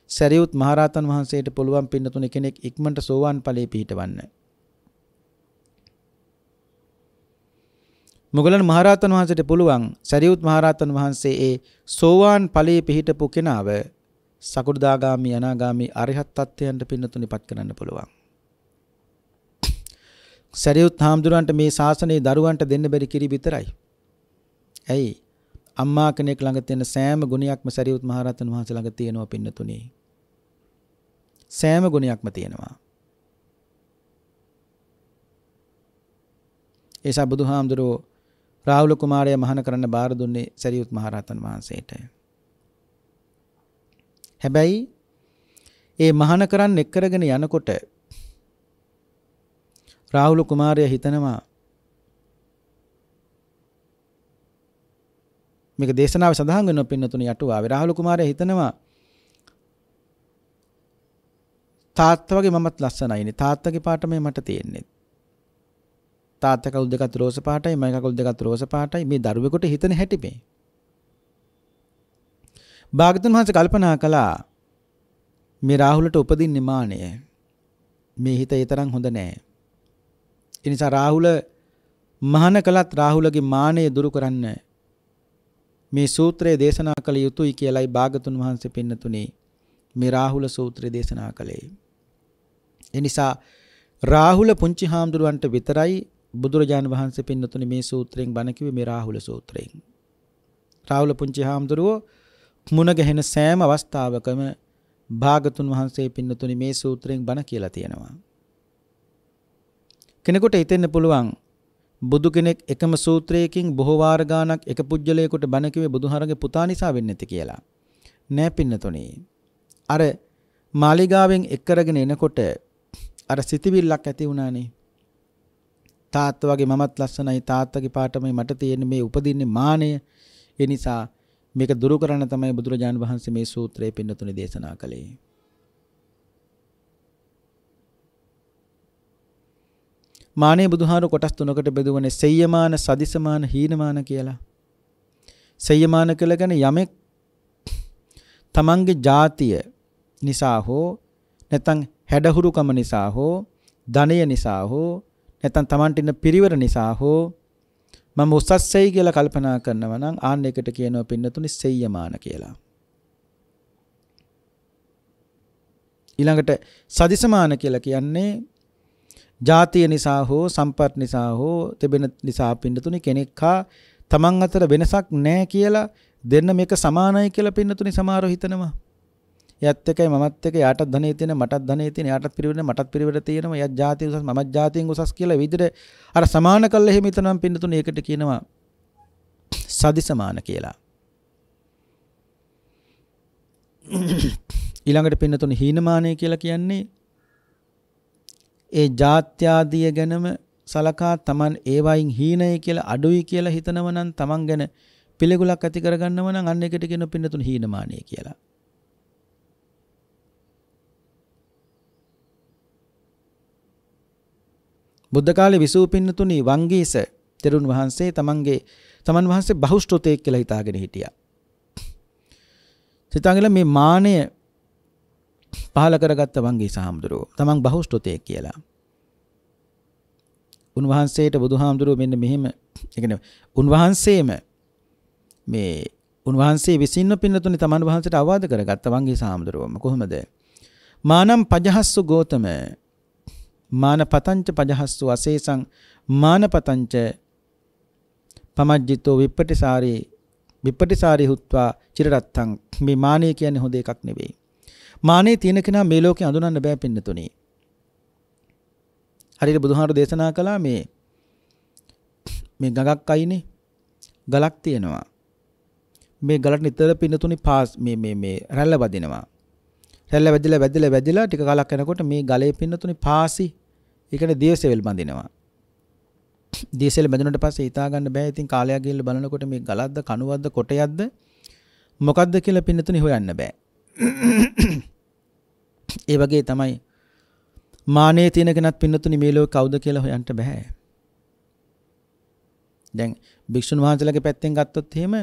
සරියුත් මහරහතන් වහන්සේට පුළුවන් පින්නතුනේ කෙනෙක් ඉක්මනට සෝවාන් ඵලයේ පිහිටවන්න. මුගලන් මහරහතන් වහන්සේට පුළුවන් සරියුත් මහරහතන් වහන්සේ ඒ සෝවාන් ඵලයේ පිහිටපු කෙනාව සකෘදාගාමි අනාගාමි අරිහත් තත්ත්වයන්ට පින්නතුනිපත් කරන්න පුළුවන්. සරියුත් හාමුදුරන්ට මේ ශාසනයේ දරුවන්ට දෙන්න බැරි කිරි විතරයි. ඇයි? අම්මා කෙනෙක් ළඟ තියෙන සෑම ගුණයක්ම සරියුත් මහරහතන් වහන්සේ ළඟ තියෙනවා පින්නතුනි. සෑම ගුණයක්ම තියෙනවා. ඒසා බුදුහාමුදුරුවෝ රාහුල කුමාරයා මහාන කරන්න බාර දුන්නේ සරියුත් මහරහතන් වහන්සේට. හැබැයි ඒ මහාන කරන්න එක් කරගෙන යනකොට රාහුල කුමාරයා හිතනවා මේක දේශනාවේ සඳහන් වෙනවා පින්නතුනි යටුවාවේ. රාහුල කුමාරයා හිතනවා තාත්තා වගේ මමත් ලස්සනයිනේ. තාත්තගේ පාටමයි මට තියෙන්නේ. තාත්තා කකුල් දෙකත් රෝස පාටයි, මගේ කකුල් දෙකත් රෝස පාටයි. මේ දරුවෙකුට හිතන හැටි මේ. භාගතුන් වහන්සේ කල්පනා කළා මේ රාහුලට උපදින්නේ මානය. මේ හිත ඒ තරම් හොඳ නෑ. ඒ නිසා රාහුල මහාන කළත් රාහුලගේ මානය දුරු කරන්න මේ සූත්‍රය දේශනා කළ යුතුයි කියලායි භාගතුන් වහන්සේ පින්නතුනි මේ රාහුල සූත්‍රය දේශනා කළේ. ඒ නිසා රාහුල පුංචි හාමුදුරුවන්ට විතරයි බුදුරජාණන් වහන්සේ පින්නතුනි මේ සූත්‍රයෙන් බණ කිව්වේ මේ රාහුල සූත්‍රයෙන්. රාහුල පුංචි හාමුදුරුවෝ මුණ ගැහෙන සෑම අවස්ථාවකම භාගතුන් වහන්සේ පින්නතුනි මේ සූත්‍රයෙන් බණ කියලා තියෙනවා. කෙනෙකුට හිතෙන්න පුළුවන් බුදු කෙනෙක් එකම සූත්‍රයකින් බොහෝ වාර ගානක් එක පුජ්‍යලයකට බණ කිව්වේ බුදුහාරගේ පුතා නිසා වෙන්නේ නැති කියලා. නෑ පින්නතුනි. අර මාලිගාවෙන් එක් කරගෙන එනකොට අර සිතිවිල්ලක් ඇති වුණානේ. තාත්තා වගේ මමත් ලස්සනයි, තාත්තගේ පාටමයි මට තියෙන මේ උපදින්නේ මානය. ඒ නිසා මේක දුරු කරන්න තමයි බුදුරජාණන් වහන්සේ මේ සූත්‍රය පින්නතුනි දේශනා කළේ. මානේ බුදුහාරු කොටස් තුනකට බෙදුවනේ සෙය්‍යමාන, සදිසමාන, හීනමාන කියලා. සෙය්‍යමාන කියලා කියන්නේ යමෙක් තමන්ගේ ජාතිය නිසා හෝ නැත්නම් හැඩහුරුකම නිසා හෝ ධනය නිසා හෝ නැත්නම් තමන්ට ඉන්න පිරිවර නිසා හෝ මම උසස්යි කියලා කල්පනා කරනවා නම් ආන්න එකට කියනවා පින්නතුනි සෙය්‍යමාන කියලා. ඊළඟට සදිසමාන කියලා කියන්නේ ජාතිය නිසා හෝ සම්පත් නිසා හෝ තිබෙන නිසා පින්නතුනි කෙනෙක් හා තමන් අතර වෙනසක් නැහැ කියලා දෙන්න මේක සමානයි කියලා පින්නතුනි සමහරව හිතනවා. එයත් එකයි මමත් එක යාටත් ධනෙ තියෙන මටත් ධනෙ තියෙන යාටත් පිරිවෙන මටත් පිරිවෙන තියෙනවා එයත් ජාතිය උසස් මමත් ජාතියෙන් උසස් කියලා විදිහට අර සමාන කළා එහෙම හිතනවා පින්නතුනි ඒකට කියනවා සදිසමාන කියලා. ඊළඟට පින්නතුනි හීනමානය කියලා කියන්නේ ඒ ජාත්‍යාදිය ගැනම සලකා තමන් ඒ වයින් හීනයි කියලා අඩුයි කියලා හිතනව නම් තමන් ගැන පිළිගුලක් ඇති කරගන්නව නම් අන්න එකට කියන පින්නතුනි හීනමානය කියලා. බුද්ධ කාලේ විසූ පින්නතුනි වංගීස තෙරුන් වහන්සේ තමන් වහන්සේ බහුශ්‍රතෙක් කියලා හිතාගෙන හිටියා. හිතාගෙන මේ මානය පහල කරගත්ත වංගීස හාමුදුරුවෝ තමන් බහුශ්‍රතෙක් කියලා. උන්වහන්සේට බුදුහාමුදුරුවෝ මෙන්න මෙහෙම ඒ කියන්නේ උන්වහන්සේම මේ උන්වහන්සේ විසින්ම පින්නතුනි තමන් වහන්සේට අවවාද කරගත්ත වංගීස හාමුදුරුවෝම කොහොමද? මානම් පජහස්සු ගෝතම මානපතංච පජහස්සු අසේසං මානපතංච පමජ්ජිතෝ විප්පටිසාරී හුත්වා චිරරත්තං. මේ මානෙ කියන්නේ හොඳ එකක් නෙවෙයි. මානෙ තියෙන කෙනා මේ ලෝකේ අඳුනන්න බෑ පින්නතුනි. හරියට බුදුහාමුදුරු දේශනා කළා මේ ගඟක් අයිනේ ගලක් තියෙනවා. මේ ගලට නිතර පින්නතුනි මේ රැල්ල වදිනවා. රැල්ල වැදිලා ටික කාලක් යනකොට මේ ගලේ පින්නතුනි පාසි ඒකට දියසෙවල් බඳිනවා. දියසෙවල් බඳිනකොට පස්සේ හිතා ගන්න බෑ. ඉතින් කාලයක් ගිහිල්ලා බලනකොට මේ ගලක්ද කණුවක්ද කොටයක්ද මොකක්ද කියලා පින්නතුනි හොයන්න බෑ. ඒ වගේ තමයි මානේ තියෙන කෙනත් පින්නතුනි මේ ලෝකේ කවුද කියලා හොයන්න බෑ. දැන් භික්ෂුන් වහන්සේලාගේ පැත්තෙන් ගත්තොත් එහෙම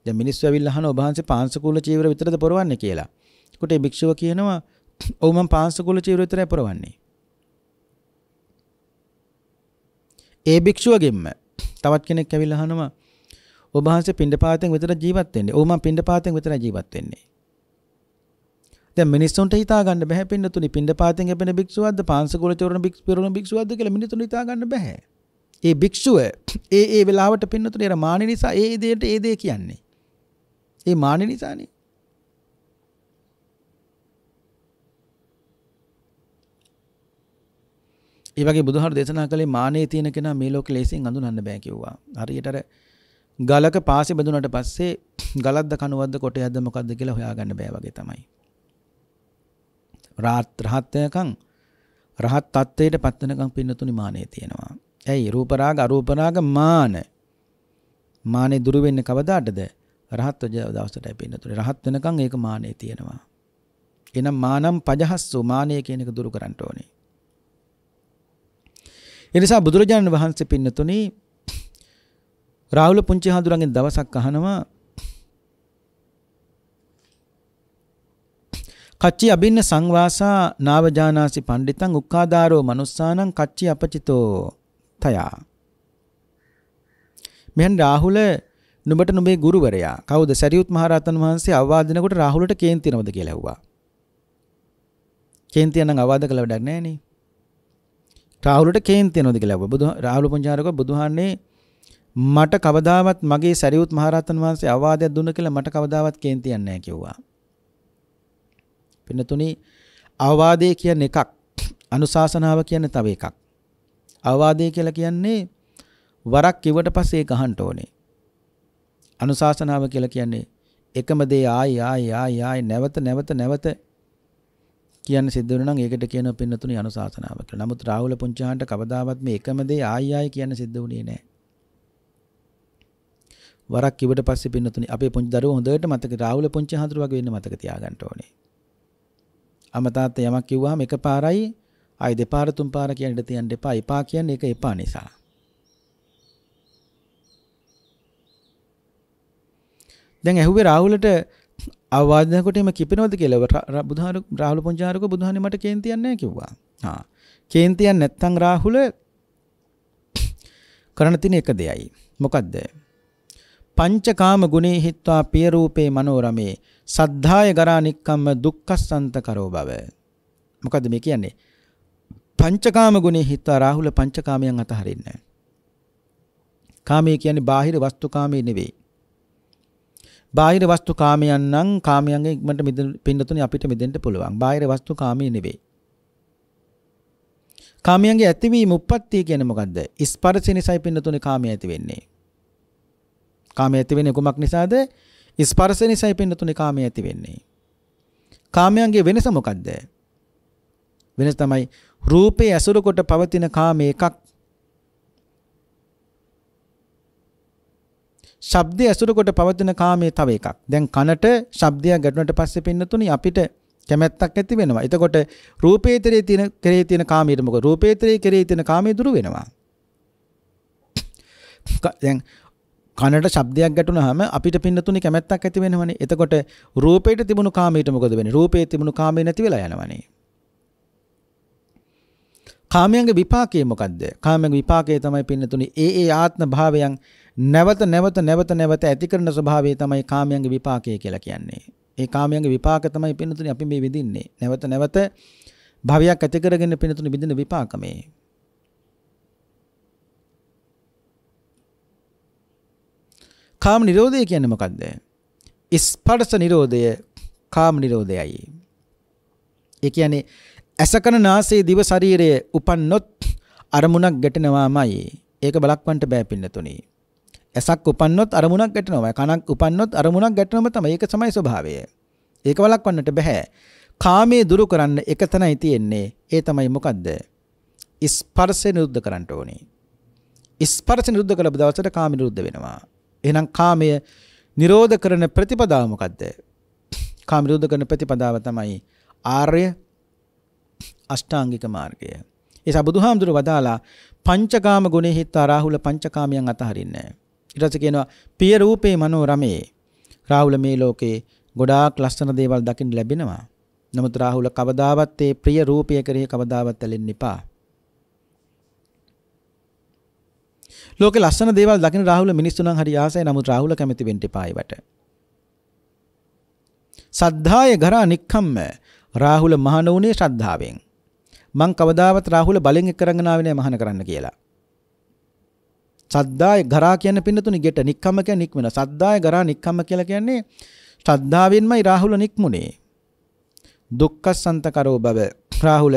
දැන් මිනිස්සු ඇවිල්ලා අහන ඔබ වහන්සේ පාංශකූල චීවර විතරද පොරවන්නේ කියලා. ඒකට ඒ භික්ෂුව කියනවා ඔව් මම පාංශකූල චීවර විතරයි පොරවන්නේ. ඒ භික්ෂුවගෙන්ම තවත් කෙනෙක් ඇවිල්ලා අහනවා ඔබ වහන්සේ පින්ඩපාතෙන් විතර ජීවත් වෙන්නේ. ඔව් මම පින්ඩපාතෙන් විතරයි ජීවත් වෙන්නේ. දැන් මිනිස්සුන්ට හිතා ගන්න බෑ පින්නතුනි පින්ඩපාතෙන් ලැබෙන භික්ෂුවක්ද පාංශකූල චෝරණ භික්ෂුවක්ද කියලා මිනිස්සුන්ට හිතා ගන්න බෑ. ඒ භික්ෂුව ඒ වෙලාවට පින්නතුනි අර මානෙ නිසා ඒ දේ කියන්නේ. ඒ මානෙ නිසානේ. ඒ වගේ බුදුහාමුදුරු දේශනා කළේ මානෙ තියෙන කෙනා මේ ලෝකෙ ලේසියෙන් අඳුනන්න බෑ කිව්වා. හරියට අර ගලක පාසෙ බඳුනට පස්සේ ගලක්ද කණුවක්ද කොටයක්ද මොකක්ද කියලා හොයාගන්න බෑ වගේ තමයි. රහත් වෙනකන් රහත් තත්ත්වයට පත් වෙනකන් පින්නතුනි මානෙ තියෙනවා. ඇයි රූප රාග අරූප රාග මානෙ දුරු වෙන්නේ කවදාටද? රහත් දවසටයි පින්නතුනි. රහත් වෙනකන් ඒක මානෙ තියෙනවා. එහෙනම් මානම් පජහස්සු මානෙ කියන එක දුරු කරන්න ඕනේ. ඒ නිසා බුදුරජාණන් වහන්සේ පින්නතුනි රාහුල පුංචි හාමුදුරන්ගෙන් දවසක් අහනවා කච්චි අබින්න සංවාසා නාවජානාසි පණ්ඩිතං උක්කාදාරෝ මනුස්සානං කච්චි අපචිතෝ තයා. මෙහෙන් රාහුල නුඹට නුඹේ ගුරුවරයා කවුද? සරියුත් මහ රහතන් වහන්සේ අවවාද දෙනකොට රාහුලට කේන්ති නවද කියලා ඇහුවා. කේන්ති නම් අවවාද කළ වැඩක් නැහැ නේ. රාහුලට කේන්ති නවද කියලා ඇහුවා. රාහුල පුංචාරක බුදුහාන්නේ මට කවදාවත් මගේ සරියුත් මහ රහතන් වහන්සේ අවවාදයක් දුන්න කියලා මට කවදාවත් කේන්තියක් නැහැ කිව්වා. පින්නතුනි අවවාදය කියන්නේ එකක්. අනුශාසනාව කියන්නේ තව එකක්. අවවාදය කියලා කියන්නේ වරක් කිව්වට පස්සේ ඒක අහන්න ඕනේ. අනුශාසනාව කියලා කියන්නේ එකම දේ ආයි නැවත කියන්න සිද්ධ වෙනවා නම් ඒකට කියනවා පින්නතුනි අනුශාසනාව කියලා. නමුත් රාහුල පුංචාහන්ට කවදාවත් මේ එකම දේ ආයි කියන්න සිද්ධ වුණේ නැහැ. වරක් කිව්වට පස්සේ පින්නතුනි අපේ පුංචි දරුවෝ හොඳට මතක රාහුල පුංචාහන්තුරු වගේ වෙන්න මතක තියාගන්න ඕනේ. අමතාත් යමක් කිව්වහම එකපාරයි ආයි දෙපාර තුන් පාර කියන ඉඳ තියන්න එපා. එපා කියන්නේ ඒක එපා නිසා. දැන් ඇහුවේ රාහුලට අවවාද දෙනකොට එම කිපෙනවද කියලා. බුදුහාරු රාහුල පුංචාරක බුදුහානේ මට කේන්තියක් නැහැ කිව්වා. කේන්තියක් නැත්තම් රාහුල කරණ තියෙන එක දෙයයි. මොකද්ද? පංචකාම ගුණේ හිත්වා පිය රූපේ මනෝරමේ සද්ධාය ගරා නික්කම්ම දුක්ඛසන්ත කරෝ බව. මොකද්ද මේ කියන්නේ? පංචකාම ගුණේ හිත්වා රාහුල පංචකාමයන් අතහරින්නේ. කාමයේ කියන්නේ බාහිර වස්තු කාමයේ නෙවෙයි. බාහිර වස්තු කාමයන් නම් කාමයන්ගේ ඉක්මනට පින්නතුනේ අපිට මිදෙන්න පුළුවන්. බාහිර වස්තු කාමයේ නෙවෙයි. කාමයන්ගේ ඇතිවීම උප්පත්තිය කියන්නේ මොකද්ද? ස්පර්ශ නිසායි පින්නතුනේ කාමය ඇති වෙන්නේ. කාමය ඇති වෙන්නේ කුමක් නිසාද? ස්පර්ශ නිසායි පින්නතුනේ කාමය ඇති වෙන්නේ. කාමයන්ගේ වෙනස මොකද්ද? වෙනස තමයි රූපේ ඇසුරු කොට පවතින කාමයේ එකක්. ශබ්දය ඇසුරු කොට පවතින කාමයේ තව එකක්. දැන් කනට ශබ්දයක් ගැටුණට පස්සේ පින්නතුනේ අපිට කැමැත්තක් ඇති වෙනවා. එතකොට රූපේතරයේ කෙරේ තියෙන කාමයට මොකද? රූපේතරයේ කෙරේ තියෙන කාමයේ දුරු වෙනවා. දැන් කනට ශබ්දයක් ගැටුණාම අපිට පින්නතුනේ කැමැත්තක් ඇති වෙනවනේ. එතකොට රූපේට තිබුණු කාමයට මොකද වෙන්නේ? රූපේ තිබුණු කාමේ නැති වෙලා යනවනේ. කාමයන්ගේ විපාකය මොකද්ද? කාමයන්ගේ විපාකය තමයි පින්නතුනේ ඒ ආත්ම භාවයන් නැවත ඇති කරන ස්වභාවය තමයි කාමයන්ගේ විපාකය කියලා කියන්නේ. ඒ කාමයන්ගේ විපාක තමයි පින්නතුනේ අපි මේ විඳින්නේ. නැවත භවයක් ඇති කරගෙන පින්නතුනේ විඳින විපාක මේ. කාම නිරෝධය කියන්නේ මොකද්ද? ස්පර්ශ නිරෝධය කාම නිරෝධයයි. ඒ කියන්නේ අසකන නාසයේ දිව ශරීරයේ උපන්නොත් අරමුණක් ගැටෙනවාමයි. ඒක බලක්වන්න බෑ පින්නතුනේ. ඇසක් උපන්නොත් අරමුණක් ගැටෙනවා. කනක් උපන්නොත් අරමුණක් ගැටෙනවම තමයි. ඒක තමයි ස්වභාවය. ඒක බලක්වන්නට බෑ. කාමයේ දුරු කරන්න එක තැනයි තියෙන්නේ. ඒ තමයි මොකද්ද? ස්පර්ශය නිරුද්ධ කරන්න ඕනේ. ස්පර්ශ නිරුද්ධ කළ දවසට කාම නිරුද්ධ වෙනවා. එහෙනම් කාමය නිරෝධ කරන ප්‍රතිපදාව මොකද්ද? කාම නිරෝධ කරන ප්‍රතිපදාව තමයි ආර්ය අෂ්ටාංගික මාර්ගය. ඒසා බුදුහාමුදුරුවෝ වදාලා පංචකාම ගුණේ හිතා රාහුල පංචකාමයන් අතහරින්නේ. ඊට පස්සේ කියනවා පිය රූපේ මනෝරමේ. රාහුල මේ ලෝකේ ගොඩාක් ලස්සන දේවල් දකින්න ලැබෙනවා. නමුත් රාහුල කවදාවත් ඒ ප්‍රිය රූපය කෙරෙහි කවදාවත් ඇලෙන්න එපා. ලෝකේ ලස්සන දේවල් දකින්න රාහුල මිනිස්සු නම් හරි ආසයි. නමුත් රාහුල කැමති වෙන්න එපා ඒවට. සද්ධාය ගරා නික්කම්ම. රාහුල මහණ වුණේ ශ්‍රද්ධාවෙන්. මං කවදාවත් රාහුල බලෙන් එක් කරගෙන ආවේ නැහැ මහාන කරන්න කියලා. සද්දාය ගරා කියන පින්නතුනි ගෙට නික්කම්ම කියන්නේ නික්මන. සද්දාය ගරා නික්කම්ම කියලා කියන්නේ ශ්‍රද්ධාවෙන්මයි රාහුල නික්මුනේ. දුක්ඛසන්ත කරෝ බව. රාහුල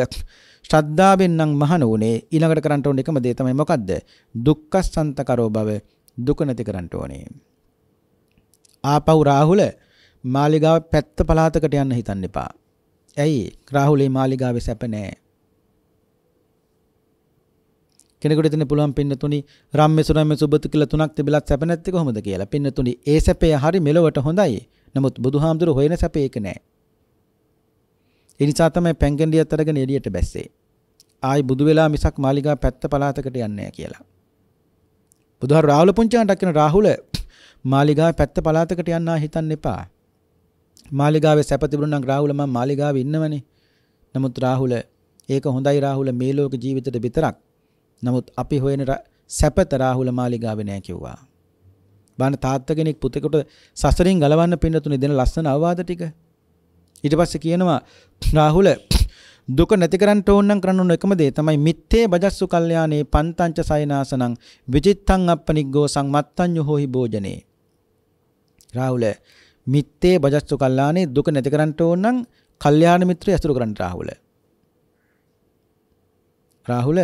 ශ්‍රද්ධාවෙන් නම් මහාන වුණේ. ඊළඟට කරන්න ඕනේ එකම දේ තමයි මොකද්ද? දුක්ඛසන්ත කරෝ බව. දුක නැති කරන්න ඕනේ. ආපහු රාහුල මාලිගාව පැත්ත පළාතකට යන්න හිතන්න එපා. ඇයි? රාහුලේ මාලිගාවේ සැප නැහැ. කෙනෙකුට ඉතින් පුළුවන් පින්නතුනි රම්මේ සුරම්මේ සුබත කියලා තුනක් තිබිලත් සැප නැත්තේ කොහොමද කියලා. පින්නතුනි ඒ සැපේ හරි මෙලොවට හොඳයි. නමුත් බුදුහාමුදුරුවෝ හොයන සැපේ ඒක නෑ. ඒ නිසා තමයි පැංගෙන්ඩියත් අරගෙන එළියට බැස්සේ. ආයි බුදු වෙලා මිසක් මාලිගා පැත්ත පළාතකට යන්නේ නෑ කියලා. බුදුහාර රාහුල පුංචාන්ට කියන රාහුල මාලිගා පැත්ත පළාතකට යන්න හිතන්න එපා. මාලිගාවේ සැප තිබුණා නම් රාහුල මම මාලිගාවේ ඉන්නවනේ. නමුත් රාහුල ඒක හොඳයි රාහුල මේ ලෝක ජීවිතේට විතරක්. නමුත් අපි හොයන සැපත රාහුල මාලිගාවේ නෑ කිව්වා. බාන තාත්තා කෙනෙක් පුතේකට සසරින් ගලවන්න පින්නතුනේ දෙන ලස්සන අවවාද ටික. ඊට පස්සේ කියනවා රාහුල දුක නැති කරන්න ඕන නම් කරන්න ඕන එකම දේ තමයි මිත්තේ බජස්සු කල්යාණේ පන්තංච සයනාසනං විචිත්තං අප්පනිග්ගෝ සංමත්තඤ්ඤු හෝහි භෝජනේ. රාහුල මිත්තේ බජස්සු කල්යාණේ දුක නැති කරන්න ඕන නම් කල්යාණ මිත්‍රය ඇසුරු කරන්න රාහුල. රාහුල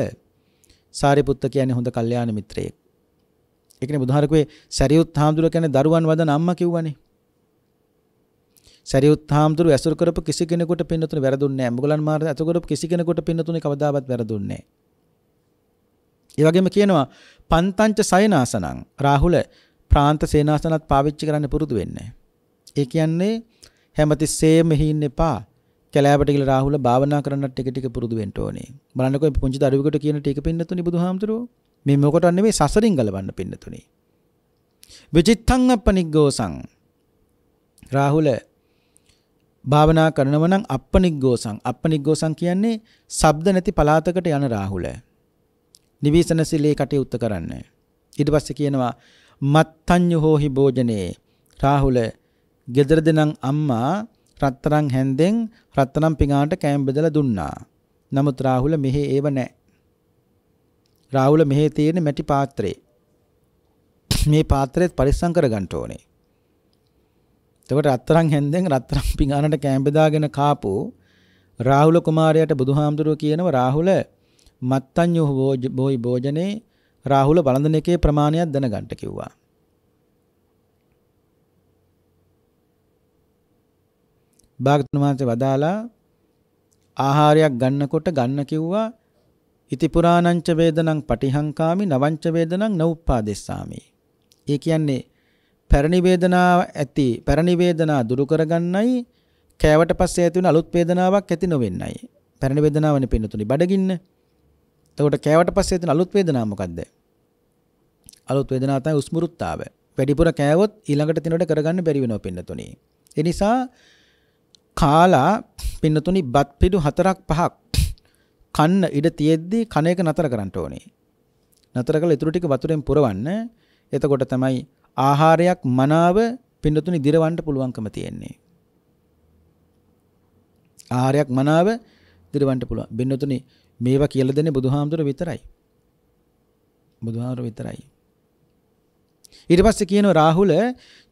සාරිපුත්ත කියන්නේ හොඳ කල්යාණ මිත්‍රයෙක්. ඒකනේ බුදුහාරකුවේ සරියුත් හාමුදුරුවෝ කියන්නේ දරුවන් වදන අම්මා කිව්වනේ. සරියුත් හාමුදුරුවෝ ඇසුරු කරපු කිසි කෙනෙකුට පින්නතුනේ වැරදුන්නේ නැහැ. මොගලන් මාර ඇසුරු කරපු කිසි කෙනෙකුට පින්නතුනේ කවදාවත් වැරදුන්නේ නැහැ. ඒ වගේම කියනවා පන්තංච සයනාසනං. රාහුල ප්‍රාන්ත සේනාසනත් පාවිච්චි කරන්න පුරුදු වෙන්න. ඒ කියන්නේ හැමතිස්සෙම හින්න එපා. කැලෑවට ගිහලා රාහුල භාවනා කරන්නත් ටික ටික පුරුදු වෙන්න ඕනේ. බලන්නකෝ මේ පුංචි දරුවෙකුට කියන ටික පින්නතුනි බුදුහාමුදුරුවෝ. මේ මොකටද නෙමෙයි සසරින් ගලවන්න පින්නතුනි. විචිත්තං අප්පනිග්ගෝසං. රාහුල භාවනා කරනව නම් අප්පනිග්ගෝසං. අප්පනිග්ගෝසං කියන්නේ ශබ්ද නැති පළාතකට යන රාහුල. නිවිසනසිලේ කටයුත්ත කරන්න. ඊට පස්සේ කියනවා මත්තඤ්ඤු හෝහි භෝජනේ. රාහුල ගෙදරද නම් අම්මා රත්තරන් හැන්දෙන් රත්තරන් පිඟානට කෑම බෙදලා දුන්නා. නමුත් රාහුල මෙහි ඒව නැහැ. රාහුල මෙහි තියෙන මැටි පාත්‍රේ. මේ පාත්‍රෙත් පරිස්සම් කරගන්න ඕනේ. එතකොට රත්තරන් හැන්දෙන් රත්තරන් පිඟානට කෑම බෙදාගෙන කාපු රාහුල කුමාරයාට බුදුහාමුදුරුවෝ කියනවා රාහුල මත්තඤ්ඤු හෝහි භෝජනේ. රාහුල වළඳන එකේ ප්‍රමාණයක් දැනගන්න කිව්වා. භාගතුන් වහන්සේ වදාලා ආහාරයක් ගන්නකොට ගන්න කිව්වා ඉති පුරාණංච වේදනං පටිහංකාමි නවංච වේදනං නඋප්පාදෙස්සාමි. ඒ කියන්නේ පැරණි වේදනා දුරු කරගන්නයි කෑවට පස්සේ ඇති වෙන අලුත් වේදනාවක් ඇති නොවෙන්නයි. පැරණි වේදනාවනේ පින්නතුනි බඩගින්න. එතකොට කෑවට පස්සේ ඇති අලුත් වේදනාව මොකද්ද? අලුත් වේදනාව තමයි උස්මෘත්තාව. වැඩිපුර කෑවොත් ඊළඟට තිනොට කරගන්න බැරි වෙනවා පින්නතුනි. ඒ නිසා කාලා පින්නතුනි බත් පිඩු 4-5ක් කන්න ඉඩ තියෙද්දි කන එක නතර කරන්න ඕනේ. නතර කළා ඊටු ටික වතුරෙන් පුරවන්න. එතකොට තමයි ආහාරයක් මනාව පින්නතුනි දිරවන්න පුළුවන්කම තියෙන්නේ. ආහාරයක් මනාව දිරවන්න පුළුවන්. පින්නතුනි මේවා කියලා දෙන්නේ බුදුහාමුදුරුවෝ විතරයි. බුදුහාමුදුරුවෝ විතරයි. ඊට පස්සේ කියනවා රාහුල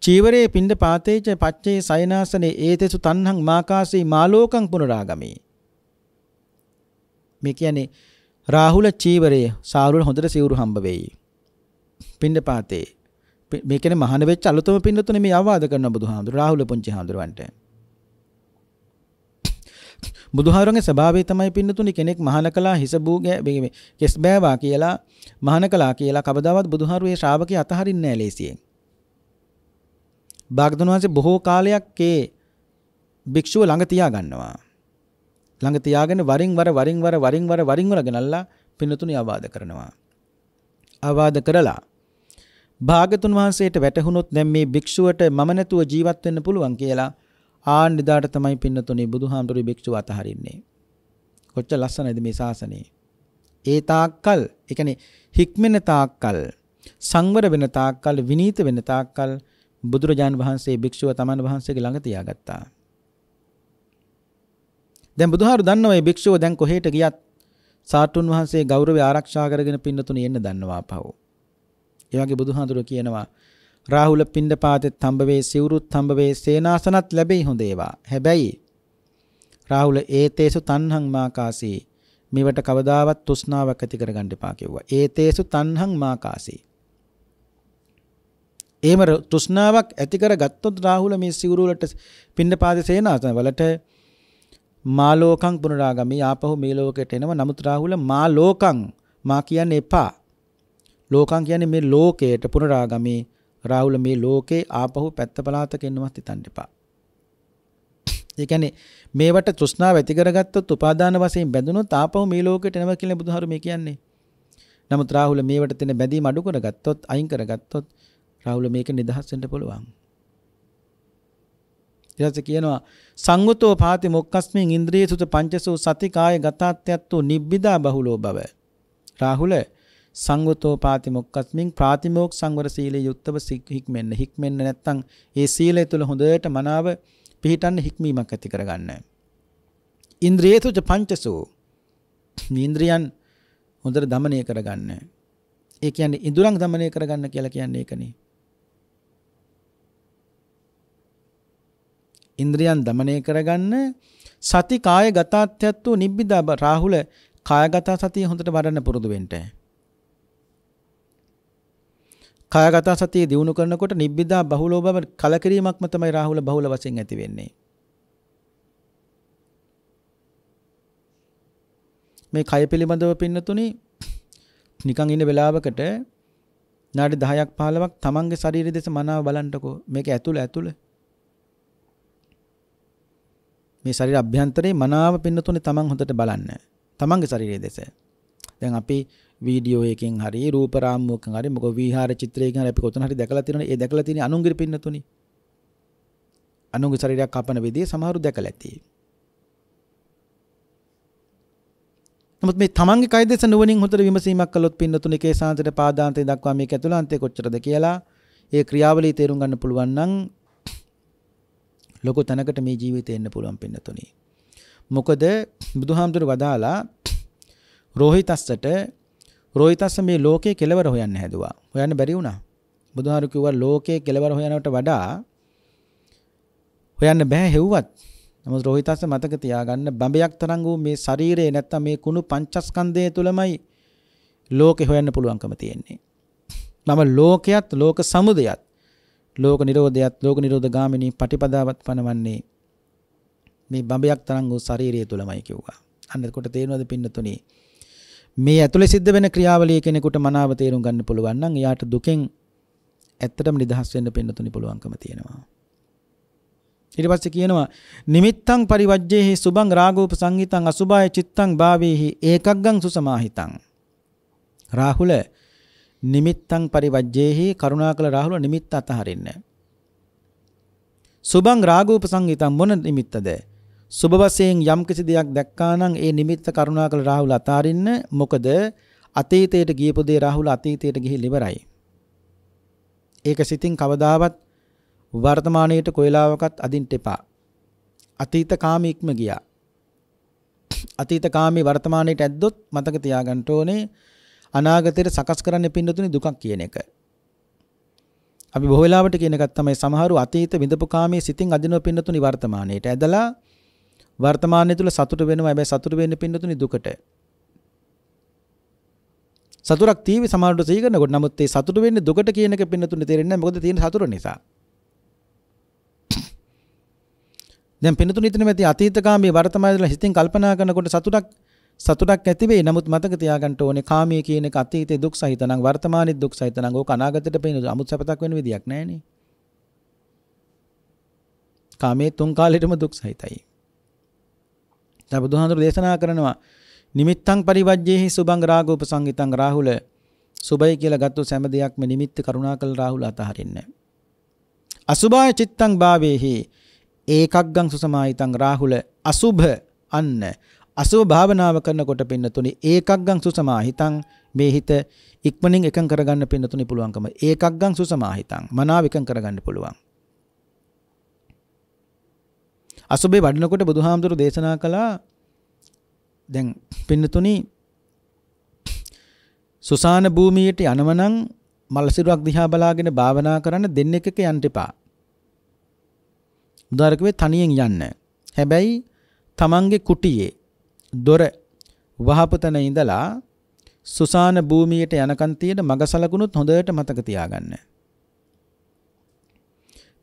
චීවරේ පින්ඩ පාතේච පච්චේ සයනාසනේ ඒතේසු තණ්හං මාකාසී මාලෝකං පුනරාගමි. මේ කියන්නේ රාහුල චීවරේ සාරුල හොඳට සිවුරු හම්බ වෙයි. පින්ඩ පාතේ මේ කියන්නේ මහාන වෙච්ච අලුතම පින්නතුනේ මේ අවවාද කරන බුදුහාමුදුරුවෝ රාහුල පුංචි හාමුදුරුවන්ට. බුදුහාරගේ ස්වභාවය තමයි පින්නතුනි කෙනෙක් මහාන කළා හිස බූගේ කෙස් බෑවා කියලා මහාන කළා කියලා කවදාවත් බුදුහාරුවේ ශ්‍රාවකයා අතහරින්නේ නැහැ ලේසියෙන්. භාගතුන් වහන්සේ බොහෝ කාලයක් ඒ භික්ෂුව ළඟ තියා ගන්නවා. ළඟ තියාගෙන වරින් වර ගෙනල්ලා පින්නතුනි අවවාද කරනවා. අවවාද කරලා භාගතුන් වහන්සේට වැටහුනොත් දැන් මේ භික්ෂුවට මම නැතුව ජීවත් වෙන්න පුළුවන් කියලා ආන්නිදාට තමයි පින්නතුනේ බුදුහාමුදුරුවෝ භික්ෂුව අතහරින්නේ. කොච්චර ලස්සනයිද මේ ශාසනය. ඒ තාක්කල්, ඒ කියන්නේ හික්මෙන තාක්කල්, සංවර වෙන තාක්කල්, විනීත වෙන තාක්කල් බුදුරජාන් වහන්සේ භික්ෂුව තමන් වහන්සේගේ ළඟ තියාගත්තා. දැන් බුදුහාරු දන්නවා මේ භික්ෂුව දැන් කොහෙට ගියත් සාටුන් වහන්සේ ගෞරවය ආරක්ෂා කරගෙන පින්නතුනේ එන්න දන්නවා ආපහු. ඒ වගේ බුදුහාඳුරෝ කියනවා රාහුල පිණ්ඩපාතෙත් හම්බ වේ, සිවුරුත් හම්බ වේ, සේනාසනත් ලැබෙයි හොඳ ඒවා. හැබැයි රාහුල ඒතේසු තණ්හං මාකාසී මේවට කවදාවත් තෘෂ්ණාවක් ඇති කරගන්න එපා කිව්වා. ඒතේසු තණ්හං මාකාසී. එහෙම තෘෂ්ණාවක් ඇති කරගත්තොත් රාහුල මේ සිවුරු වලට පිණ්ඩපාතේ සේනාසන වලට මාලෝකං පුනරාගමි ආපහු මේ ලෝකයට එනවා. නමුත් රාහුල මාලෝකං මා කියන්නේ එපා. ලෝකං කියන්නේ මේ ලෝකයට පුනරාගමි. රාහුල මේ ලෝකේ ආපහු පැත්ත පළාතක එන්නවත් හිතන්න එපා. ඒ කියන්නේ මේවට තෘෂ්ණාව ඇති කරගත්තොත් උපාදාන වශයෙන් බැඳුනොත් ආපහු මේ ලෝකයට එනවා කියලා බුදුහාරු මේ කියන්නේ. නමුත් රාහුල මේවට තියෙන බැඳීම අඩු කරගත්තොත්, අයින් කරගත්තොත් රාහුල මේක නිදහස් වෙන්න පුළුවන්. ඊට කියනවා සංගතෝ පාති මොක්කස්මින් ඉන්ද්‍රියසුත පංචසෝ සති කාය ගතාත්‍යත්තු නිබ්බිදා බහුලෝ බව. රාහුල සංගතෝ පාති මොක්කස්මින් ප්‍රාතිමෝක් සංවර සීලයේ යුක්තව හික්මෙන්න නැත්නම් ඒ සීලය තුළ හොඳට මනාව පිහිටන්න හික්මීමක් ඇති කරගන්න. ඉන්ද්‍රියසුත පංචසෝ ඉන්ද්‍රියන් හොඳට দমনය කරගන්න. ඒ කියන්නේ ඉඳුරන් দমনය කරගන්න කියලා කියන්නේ ඒකනේ. ඉන්ද්‍රියන් দমনය කරගන්න සති කාය ගතාත්‍යත්තු නිබ්බිදා රාහුල කායගත සතිය හොඳට වඩන්න පුරුදු වෙන්න. කායගත සතිය දිනු කරනකොට නිබ්බිදා බහුලෝ බව කලකිරීමක්ම තමයි රාහුල බහුල වශයෙන් ඇති වෙන්නේ. මේ කය පිළිබඳව පින්නතුනි නිකන් ඉන්න වෙලාවකට නාඩි 10ක් 15ක් තමන්ගේ ශරීරය දෙස මනාව බලන්නකෝ. මේක ඇතුළ මේ ශරීර අභ්‍යන්තරේ මනාව පින්නතුනි තමන් හොඳට බලන්න. තමන්ගේ ශරීරය දෙස. දැන් අපි වීඩියෝ එකකින් හරි රූප රාමුවකින් හරි මොකද විහාර චිත්‍රයකින් හරි අපි කොතන හරි දැකලා තියෙනවනේ. ඒ දැකලා තියෙන අනුන්ගේ පින්නතුනි. අනුන්ගේ ශරීරයක් කපන විදිය සමහරු දැකලා ඇති. නමුත් මේ තමන්ගේ කය දෙස නුවණින් හොතර විමසීමක් කළොත් පින්නතුනේ කේසාන්තට පාදාන්තේ දක්වා මේක ඇතුළාන්තේ කොච්චරද කියලා ඒ ක්‍රියාවලිය තේරුම් ගන්න පුළුවන් නම් ලොකු තැනකට මේ ජීවිතේ එන්න පුළුවන් පින්නතුනේ. මොකද බුදුහාමුදුරු වදාලා රෝහිතස්ස මේ ලෝකේ කෙලවර හොයන්න හැදුවා. හොයන්න බැරි වුණා. බුදුහාරු කිව්වා ලෝකේ කෙලවර හොයනවට වඩා හොයන්න බෑ හෙව්වත්. නමුත් රෝහිතස්ස මතක තියාගන්න බඹයක් තරම් වූ මේ ශරීරේ නැත්තම් මේ කුණු පංචස්කන්ධය තුලමයි ලෝකේ හොයන්න පුළුවන්කම තියෙන්නේ. මම ලෝකයක් ලෝක සමුදයත් ලෝක නිරෝධයත් ලෝක නිරෝධ ගාමිනී පටිපදාවත් පනවන්නේ මේ බඹයක් තරම් වූ ශරීරය තුලමයි කිව්වා. අන්න එතකොට තේරෙනවද පින්නතුනි මේ ඇතුලේ සිද්ධ වෙන ක්‍රියාවලිය කෙනෙකුට මනාව තේරුම් ගන්න පුළුවන් නම් එයාට දුකෙන් ඇත්තටම නිදහස් වෙන්න පින්නතුනි පුළුවන්කම තියෙනවා. ඊට පස්සේ කියනවා නිමිත්තං පරිවජ්ජේහි සුභං රාගෝප සංහිතං අසුභාය චිත්තං භාවේහි ඒකග්ගං සුසමාහිතං. රාහුල නිමිත්තං පරිවජ්ජේහි කරුණාකල රාහුල නිමිත්ත අතහරින්න. සුභං රාගෝප සංහිතං මොන නිමිත්තද? සුභ වශයෙන් යම් කිසි දෙයක් දැක්කා නම් ඒ නිමිත්ත කරුණාකල රාහුල අතාරින්න. මොකද අතීතයට ගියපු දේ රාහුල අතීතයට ගිහිල්ලා ඉවරයි. ඒක සිතින් කවදාවත් වර්තමානයේට කොයිලාවකත් අදින්න එපා. අතීත කාමී ඉක්ම ගියා. අතීත කාමී වර්තමානයේට ඇද්දොත් මතක තියාගන්න ඕනේ අනාගතයට සකස් කරන්න පින්නතුනි දුකක් කියන එක. අපි බොහෝ වෙලාවට කියන එකක් තමයි සමහරු අතීත විඳපු කාමයේ සිතින් අදිනව පින්නතුනි වර්තමානයේට ඇදලා වර්තමානයේ තුල සතුට වෙනවා. හැබැයි සතුට වෙන්නේ පින්නතුනි දුකට. සතුටක් තීවි සමහරට සිහි කරනකොට නමුත් ඒ සතුට වෙන්නේ දුකට කියන එක පින්නතුනි තේරෙන්නේ නැහැ. මොකද තියෙන සතුට නිසා. දැන් පින්නතුනි ඉතින් මේ අතීතකාමී වර්තමානයේ හිතින් කල්පනා කරනකොට සතුටක් ඇති වෙයි. නමුත් මතක තියාගන්න ඕනේ කාමයේ කියන එක අතීතේ දුක් සහිත නම් වර්තමානයේ දුක් සහිත නම් ඕක අනාගතයට පේන අමුත් සපතක් වෙන විදියක් නැහැ නේ. කාමයේ තුන් කාලෙටම දුක් සහිතයි. දැන් බුදුහාමුදුරු දේශනා කරනවා නිමිත්තං පරිවජ්ජේහි සුභං රාගෝප සංහිතං රාහුල සුභයි කියලා ගත්තු සෑම දෙයක්ම නිමිත්ත කරුණාකල රාහුල අතහරින්න. අසුභාය චිත්තං භාවේහි ඒකග්ගං සුසමාහිතං රාහුල අසුභ අන්න අසුභ භාවනාව කරනකොට පින්නතුනි ඒකග්ගං සුසමාහිතං මේ හිත ඉක්මනින් එකඟ කරගන්න පින්නතුනි පුළුවන්කම ඒකග්ගං සුසමාහිතං මනාව එකඟ කරගන්න පුළුවන්. අසුභේ වඩනකොට බුදුහාමුදුරු දේශනා කළා දැන් පින්නතුනි සුසාන භූමියට යනවනම් මලසිරුවක් දිහා බලාගෙන භාවනා කරන්න දෙන්නෙක් එක යන්න එපා. උදාහරණයක් තනියෙන් යන්න. හැබැයි තමන්ගේ කුටියේ දොර වහපු තැන ඉඳලා සුසාන භූමියට යනකන් තියෙන මග සලකුණුත් හොඳට මතක තියාගන්න.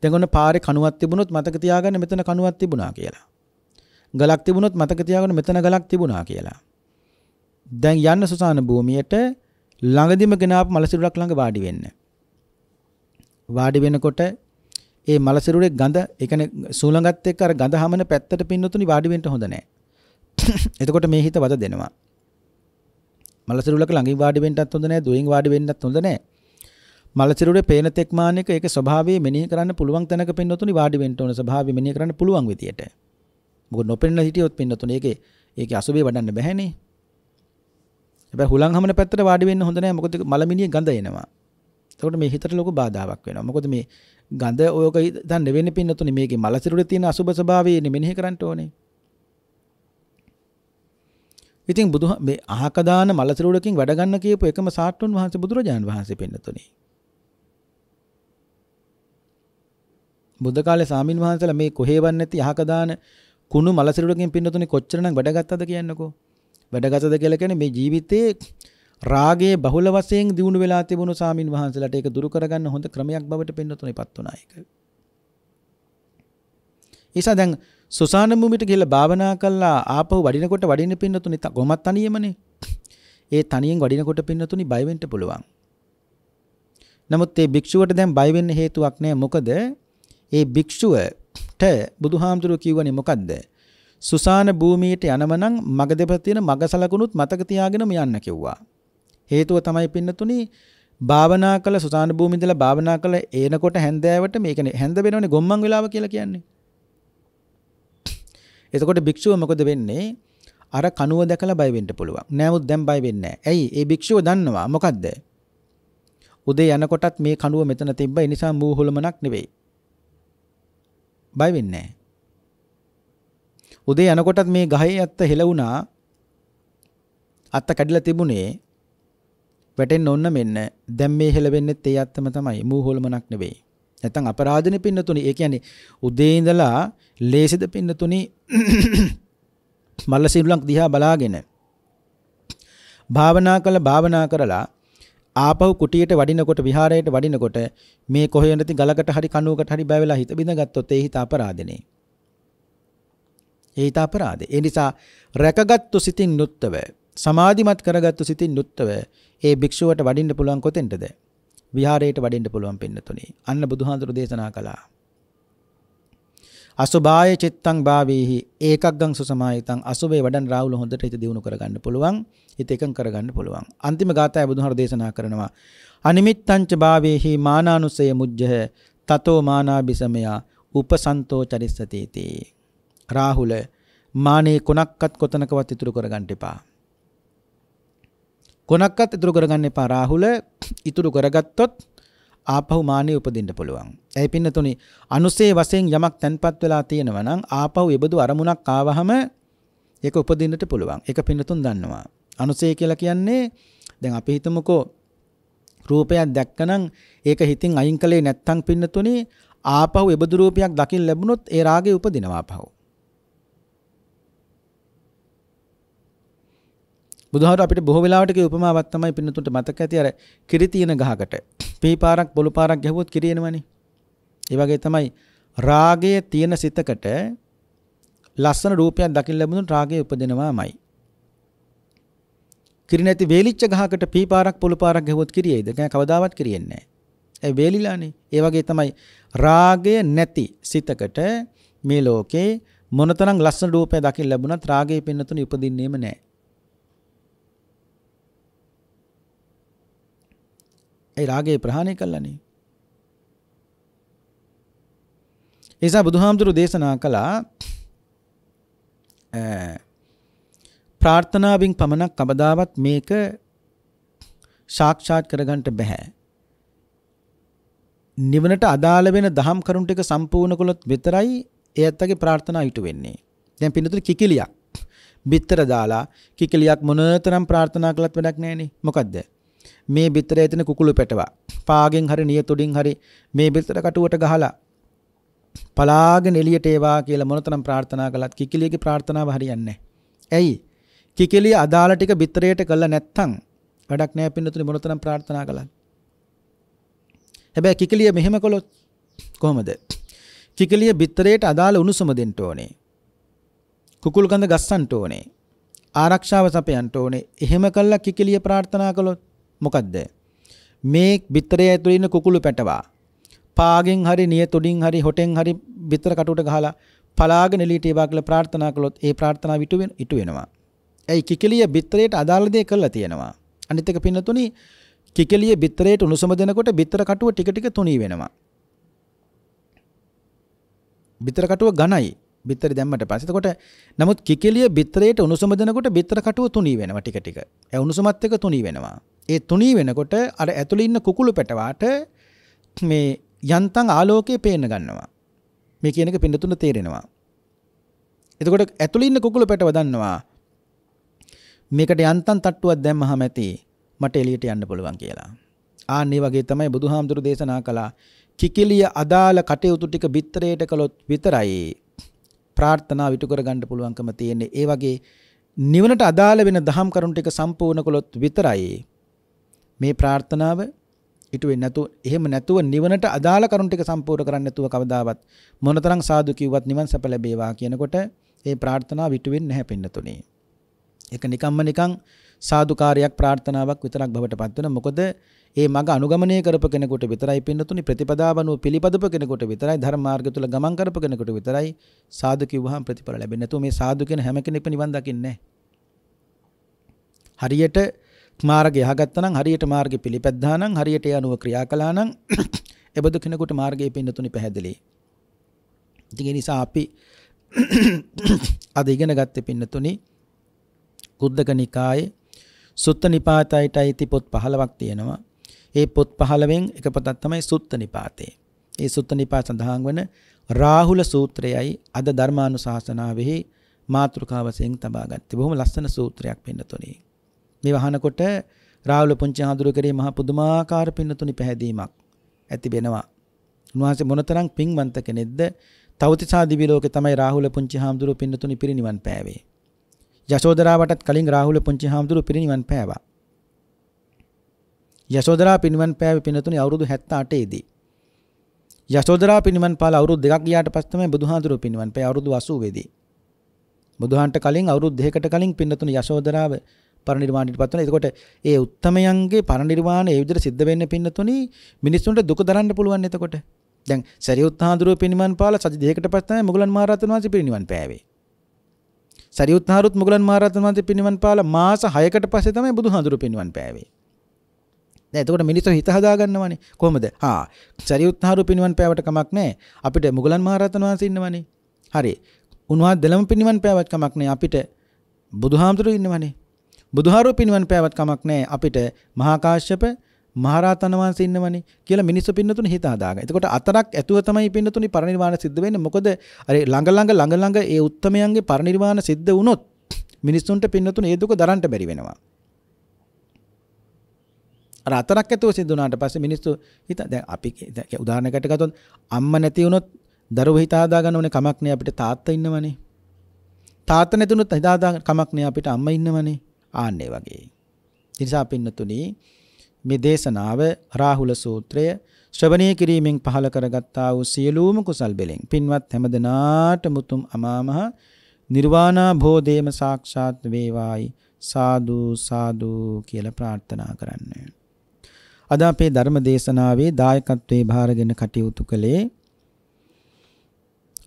දැන් ඔන්න පාරේ කණුවක් තිබුණොත් මතක තියාගන්න මෙතන කණුවක් තිබුණා කියලා. ගලක් තිබුණොත් මතක තියාගන්න මෙතන ගලක් තිබුණා කියලා. දැන් යන්න සුසාන භූමියට ළඟදිම ගෙනාපු මලසිරුරක් ළඟ වාඩි වෙන්න. වාඩි වෙනකොට ඒ මලසිරුරේ ගඳ ඒ කියන්නේ සූලඟත් එක්ක අර ගඳ හමන පැත්තට පින්නතුනි වාඩි වෙන්න හොඳ නැහැ. එතකොට මේ හිත වද දෙනවා. මලසිරුරක ළඟින් වාඩි වෙන්නත් හොඳ නැහැ, දුරින් වාඩි වෙන්නත් හොඳ නැහැ. මලසිරුරේ පේන තෙක් මානෙක ඒක ස්වභාවය මෙනෙහි කරන්න පුළුවන් තැනක පින්නතුනි වාඩි වෙන්න ඕන. ස්වභාවය මෙනෙහි කරන්න පුළුවන් විදියට. මොකද නොපෙනෙන හිටියොත් පින්නතුනි ඒකේ අසුබේ වඩන්න බැහැනේ. හැබැයි හුලං හමන පැත්තට වාඩි වෙන්න හොඳ නැහැ. මොකද මලමිනිය ගඳ එනවා. එතකොට මේ හිතට ලොකු බාධාවක් වෙනවා. මොකද මේ ගඳ ඔයක දැන් නෙවෙන්නේ පින්නතුනි මේකේ මලසිරුරේ තියෙන අසුබ ස්වභාවය මෙනෙහි කරන්න ඕනේ. ඉතින් මේ අහක දාන මලසිරුරකින් වැඩ ගන්න කියපු එකම සාට්ටුන් වහන්සේ බුදුරජාණන් වහන්සේ පින්නතුනි. බුද්ධ කාලේ සාමින් වහන්සේලා මේ කොහේවත් නැති අහක දාන කුණු මලසිරුරකින් පින්නතුනි කොච්චරනම් වැඩ ගත්තද කියන්නකෝ. වැඩ ගත්තද කියලා කියන්නේ මේ ජීවිතේ රාගයේ බහුල වශයෙන් දිනු වෙලා තිබුණු සාමින් වහන්සේලාට ඒක දුරු කරගන්න හොඳ ක්‍රමයක් බවට පින්නතුනිපත් වුණා ඒක. ඒසා දැන් සුසාන භූමියට ගිහලා භාවනා කළා ආපහු වඩිනකොට වඩින්න පින්නතුනි කොහොමත් තනියමනේ. ඒ තනියෙන් වඩිනකොට පින්නතුනි බය වෙන්න පුළුවන්. නමුත් මේ භික්ෂුවට දැන් බය වෙන්න හේතුවක් නැහැ. මොකද ඒ භික්ෂුවට බුදුහාමුදුරුවෝ කියවනේ මොකද්ද? සුසාන භූමියට යනවනම් මග දෙපැත්තේ තියෙන මග සලකුණුත් මතක තියාගෙනම යන්න කිව්වා. හේතුව තමයි පින්නතුනි භාවනා කළ සුසාන භූමිය ඉඳලා භාවනා කළ එනකොට හැන්දෑවට මේකනේ හැන්ද වෙනවනේ ගොම්මන් වෙලාව කියලා කියන්නේ. එතකොට භික්ෂුව මොකද වෙන්නේ? අර කනුව දැකලා බය වෙන්න පුළුවන්. නමුත් දැන් බය වෙන්නේ නැහැ. ඇයි? ඒ භික්ෂුව දන්නවා මොකද්ද? උදේ යනකොටත් මේ කනුව මෙතන තිබ්බ. ඒ නිසා මූ හොලමනක් නෙවෙයි. බය වෙන්නේ නැහැ. උදේ යනකොටත් මේ ගහේ අත්ත හෙලවුණා. අත්ත කැඩිලා තිබුණේ වැටෙන්න ඕන මෙන්න. දැන් මේ හෙලවෙන්නෙත් ඒ අත්තම තමයි. මූ හොලමනක් නෙවෙයි. නැත්තම් අපරාධනේ පින්නතුනි. ඒ කියන්නේ උදේ ඉඳලා ලේසිද පින්නතුනි මල්ල සිරුලක් දිහා බලාගෙන භාවනා කරලා ආපහු කුටියට වඩිනකොට විහාරයට වඩිනකොට මේ කොහේ නැති ගලකට හරි කණුවකට හරි බය වෙලා හිත බිඳගත්තොත් ඒ හිත අපරාධනේ. ඒ හිත අපරාධේ. ඒ නිසා රැකගත්තු සිතින් යුක්තව සමාධිමත් කරගත්තු සිතින් යුක්තව ඒ භික්ෂුවට වඩින්න පුළුවන් කොතෙන්ටද? විහාරයට වඩින්න පුළුවන් පින්නතුනි. අන්න බුදුහාඳුරු දේශනා කළා. අසුභාය චිත්තං භාවේහි ඒකග්ගං සුසමාහිතං අසුභේ වඩන් රාහුල හොඳට හිත දියුණු කරගන්න පුළුවන්. හිත එකඟ කරගන්න පුළුවන්. අන්තිම ගාථාය බුදුහාර දේශනා කරනවා. අනිමිත්තං ච භාවේහි මානානුසය මුජ්ජහ තතෝ මානාபிසමය උපසන්තෝ චරිස්සතේති. රාහුල මානේ කොනක්වත් කොතනකවත් ඉතුරු කරගන්න එපා. කොනක්වත් ඉතුරු කරගන්න එපා. රාහුල ඉතුරු කරගත්තොත් ආපහු මානෙ උපදින්න පුළුවන්. ඒ පින්නතුනි අනුසේ වශයෙන් යමක් තැන්පත් වෙලා තියෙනවා නම් ආපහු ඒබඳු අරමුණක් ආවහම ඒක උපදින්නට පුළුවන්. ඒක පින්නතුන් දන්නවා. අනුසේ කියලා කියන්නේ දැන් අපි හිතමුකෝ රූපයක් දැක්කනම් ඒක හිතින් අයින් කළේ නැත්තම් පින්නතුනි ආපහු ඒබඳු රූපයක් දකින්න ලැබුණොත් ඒ රාගය උපදිනවා ආපහු. බුදුහාර අපිට බොහෝ වෙලාවට කිය උපමාවක් තමයි පින්නතුන්ට මතක ඇති අර කිරි තියෙන ගහකට පීපාරක් පොළු පාරක් ගැහුවොත් කිරි එනවනේ. ඒ වගේ තමයි රාගයේ තියෙන සිතකට ලස්සන රූපයක් දකින්න ලැබුණොත් රාගය උපදිනවාමයි. කිරි නැති වේලිච්ච ගහකට පීපාරක් පොළු පාරක් ගැහුවොත් කිරි එයිද? කවදාවත් කිරි එන්නේ නැහැ. ඒ වේලිලානේ. ඒ වගේ තමයි රාගය නැති සිතකට මේ ලෝකේ මොනතරම් ලස්සන රූපයක් දකින්න ලැබුණත් රාගයේ පින්නතුණු උපදින්නේම නැහැ. ඒ රාගය ප්‍රහාණය කළානේ. ඒ නිසා බුදුහාමුදුරු දේශනා කළා ප්‍රාර්ථනාවෙන් පමණක් කවදාවත් මේක සාක්ෂාත් කරගන්න බෑ. නිවනට අදාළ වෙන දහම් කරුණු ටික සම්පූර්ණ කළොත් විතරයි එයත්ගේ ප්‍රාර්ථනා ඉටු වෙන්නේ. දැන් පින්නතුනි කිකිලියක් බිත්තර දාලා කිකිලියක් මොනතරම් ප්‍රාර්ථනා කළත් වැඩක් නැහැනේ. මොකද්ද? මේ බිත්තරේ තියෙන කුකුළු පැටවා පාගෙන් හරි නියතුඩින් හරි මේ බිත්තර කටුවට ගහලා පලාගෙන එළියට ඒවා කියලා මොනතරම් ප්‍රාර්ථනා කළත් කිකිලියගේ ප්‍රාර්ථනාව හරියන්නේ නැහැ. ඇයි? කිකිලිය අදාළ ටික බිත්තරයට කළා නැත්තම් වැඩක් නැහැ පින්නතුනි මොනතරම් ප්‍රාර්ථනා කළත්. හැබැයි කිකිලිය මෙහෙම කළොත් කොහොමද? කිකිලිය බිත්තරයට අදාළ උණුසුම දෙන්න ඕනේ. කුකුල් ගඳ ගස්සන්න ඕනේ. ආරක්ෂාව සපයන්න ඕනේ. එහෙම කළා කිකිලිය ප්‍රාර්ථනා කළොත් මොකද්ද? මේ බිත්තරය ඇතුළේ ඉන්න කුකුළු පැටවා පාගෙන් හරි නියතුඩින් හරි හොටෙන් හරි බිත්තර කටුවට ගහලා පලාගෙන එළියට ඒවා කියලා ප්‍රාර්ථනා කළොත් ඒ ප්‍රාර්ථනාව ඉටු වෙනවා. ඇයි? කිකිලිය බිත්තරයට අදාළ දේ කළා තියෙනවා. අනිත් එක පින්නතුනි කිකිලිය බිත්තරයට උණුසුම දෙනකොට බිත්තර කටුව ටික ටික තුනී වෙනවා. බිත්තර කටුව ඝනයි. බිත්තරේ දැම්මට පස්සේ එතකොට නමුත් කිකිලිය බිත්තරයට උණුසුම දෙනකොට බිත්තර කටුව තුනී වෙනවා ටික ටික. ඒ උණුසුමත් එක්ක තුනී වෙනවා. ඒ තුනී වෙනකොට අර ඇතුළේ ඉන්න කුකුළු පැටවාට මේ යන්තම් ආලෝකය පේන්න ගන්නවා. මේ කියන එක පින්නතුන තේරෙනවා. එතකොට ඇතුළේ ඉන්න කුකුළු පැටව දන්නවා මේකට යන්තම් තට්ටුවක් දැම්මහම ඇති මට එළියට යන්න පුළුවන් කියලා. ආන් මේ වගේ තමයි බුදුහාමුදුරු දේශනා කළා කිකිලිය අදාළ කටයුතු ටික බිත්තරයට කළොත් විතරයි ප්‍රාර්ථනාව ඉටු කරගන්න පුළුවන්කම තියෙන්නේ. ඒ වගේ නිවනට අදාළ වෙන දහම් කරුණු ටික සම්පූර්ණ කළොත් විතරයි මේ ප්‍රාර්ථනාව ඉටු වෙන්නේ. එහෙම නැතුව නිවනට අදාළ කරුණු ටික සම්පූර්ණ කරන්නේ නැතුව කවදාවත් මොනතරම් සාදු කිව්වත් නිවන් සැප ලැබේවා කියනකොට ඒ ප්‍රාර්ථනාව ඉටු වෙන්නේ නැහැ පින්නතුනේ. ඒක නිකන් සාදුකාරයක් ප්‍රාර්ථනාවක් විතරක් බවට පත් වෙන. මොකද ඒ මඟ අනුගමනය කරපු කෙනෙකුට විතරයි පින්නතුනි ප්‍රතිපදාවනුව පිළිපදපු කෙනෙකුට විතරයි ධර්ම මාර්ගය තුල ගමන් කරපු කෙනෙකුට විතරයි සාදු කිව්වහම ප්‍රතිඵල ලැබෙන්නේ. නැතුව මේ සාදු කියන හැම කෙනෙක්ම නිවන් දකින්නේ නැහැ. හරියට මාර්ගය යහගත්තා නම් හරියට මාර්ගය පිළිපැද්දා නම් හරියට ඒ අනුව ක්‍රියා කළා නම් එබඳු කෙනෙකුට මාර්ගයේ පින්නතුනි පැහැදිලි. ඉතින් ඒ නිසා අපි අද ඉගෙන ගත්තේ පින්නතුනි කුද්දක නිකායේ සුත්ත නිපාතයට අයිති පොත් 15ක් තියෙනවා. ඒ පොත් 15න් එක පොතක් තමයි සුත්ත නිපාතේ. ඒ සුත්ත නිපාත සඳහන් වන රාහුල සූත්‍රයයි අද ධර්මානුශාසනාවෙහි මාතෘකාව වශයෙන් තබා ගත්තේ. බොහොම ලස්සන සූත්‍රයක් පින්නතුනි. මේ වහනකොට රාහුල පුංචි හඳුරු කරේ මහ පුදුමාකාර පින්නතුනි පැහැදීමක් ඇති වෙනවා. උන්වහන්සේ මොනතරම් පින්වන්ත කෙනෙක්ද? තවතිසා දිවි ලෝකේ තමයි රාහුල පුංචි හඳුරු පින්නතුනි පිරිනිවන් පෑවේ. යශෝදරාවටත් කලින් රාහුල පුංචි හඳුරු පිරිනිවන් පෑවා. යශෝදරා පිරිනිවන් පෑවේ පින්නතුනි අවුරුදු 78 දී. යශෝදරා පිරිනිවන් පාලා අවුරුදු 2ක් ගියාට පස්සේ තමයි බුදුහාඳුරු පිරිනිවන් පෑවේ අවුරුදු 80 දී. බුදුහන්ට කලින් අවුරුදු 2කට කලින් පින්නතුනි යශෝදරාව පරිනිර්වාණයට පත් වෙනවා. එතකොට ඒ උත්තමයන්ගේ පරිනිර්වාණය ඒ විදිහට සිද්ධ වෙන්න පින්නතුනි මිනිස්සුන්ට දුක දරන්න පුළුවන්. එතකොට දැන් සරියුත් හාමුදුරුවෝ පිරිනිවන් පාලා සති දෙකකට පස්සේ තමයි මුගලන් මහරහතන් වහන්සේ පිරිනිවන් පෑවේ. සරියුත් හාමුදුරුවෝ මුගලන් මහරහතන් වහන්සේ පිරිනිවන් පාලා මාස 6කට පස්සේ තමයි බුදුහාමුදුරුවෝ පිරිනිවන් පෑවේ. දැන් එතකොට මිනිස්සු හිත හදා ගන්නවනේ කොහොමද? සරියුත් හාමුදුරුවෝ පිරිනිවන් පෑවට කමක් නැහැ. අපිට මුගලන් මහරහතන් වහන්සේ ඉන්නවනේ. හරි. උන්වහන්සේ දෙලම පිරිනිවන් පෑවත් කමක් නැහැ. අපිට බුදුහාමුදුරුවෝ ඉන්නවනේ. බුදුහාරුව පින්වන් පෑවත් කමක් නැහැ අපිට මහා කාශ්‍යප මහරහතන් වහන්සේ ඉන්නවනේ කියලා මිනිස්සු පින්නතුනි හිත හදාගන්න. එතකොට අතරක් ඇතුව තමයි පින්නතුනි පරිනිර්වාණ සිද්ධ වෙන්නේ. මොකද අර ළඟ ඒ උත්තමයන්ගේ පරිනිර්වාණ සිද්ධ වුණොත් මිනිස්සුන්ට පින්නතුනි ඒ දුක දරන්න බැරි වෙනවා. අර අතරක් ඇතුව සිද්ධ වුණාට පස්සේ මිනිස්සු හිත දැන් අපි උදාහරණයකට ගත්තොත් අම්මා නැති වුණොත් දරුවෝ හිත හදාගන්න ඕනේ කමක් නෑ අපිට තාත්තා ඉන්නවනේ. තාත්තා නැතුනොත් හිතාදා කමක් නෑ අපිට අම්මා ඉන්නවනේ. ආන්නේ වගේ. නිසා පින්නතුනි මේ දේශනාව රාහුල සූත්‍රය ශ්‍රවණය කිරීමෙන් පහල කරගත්තා වූ සියලුම කුසල් බෙලෙන් පින්වත් හැමදෙනාට මුතුම් අමාමහ නිර්වාණා භෝධේම සාක්ෂාත් වේවායි සාදු සාදු කියලා ප්‍රාර්ථනා කරන්න. අද අපේ ධර්ම දේශනාවේ දායකත්වයේ භාරගෙන කටයුතු කළේ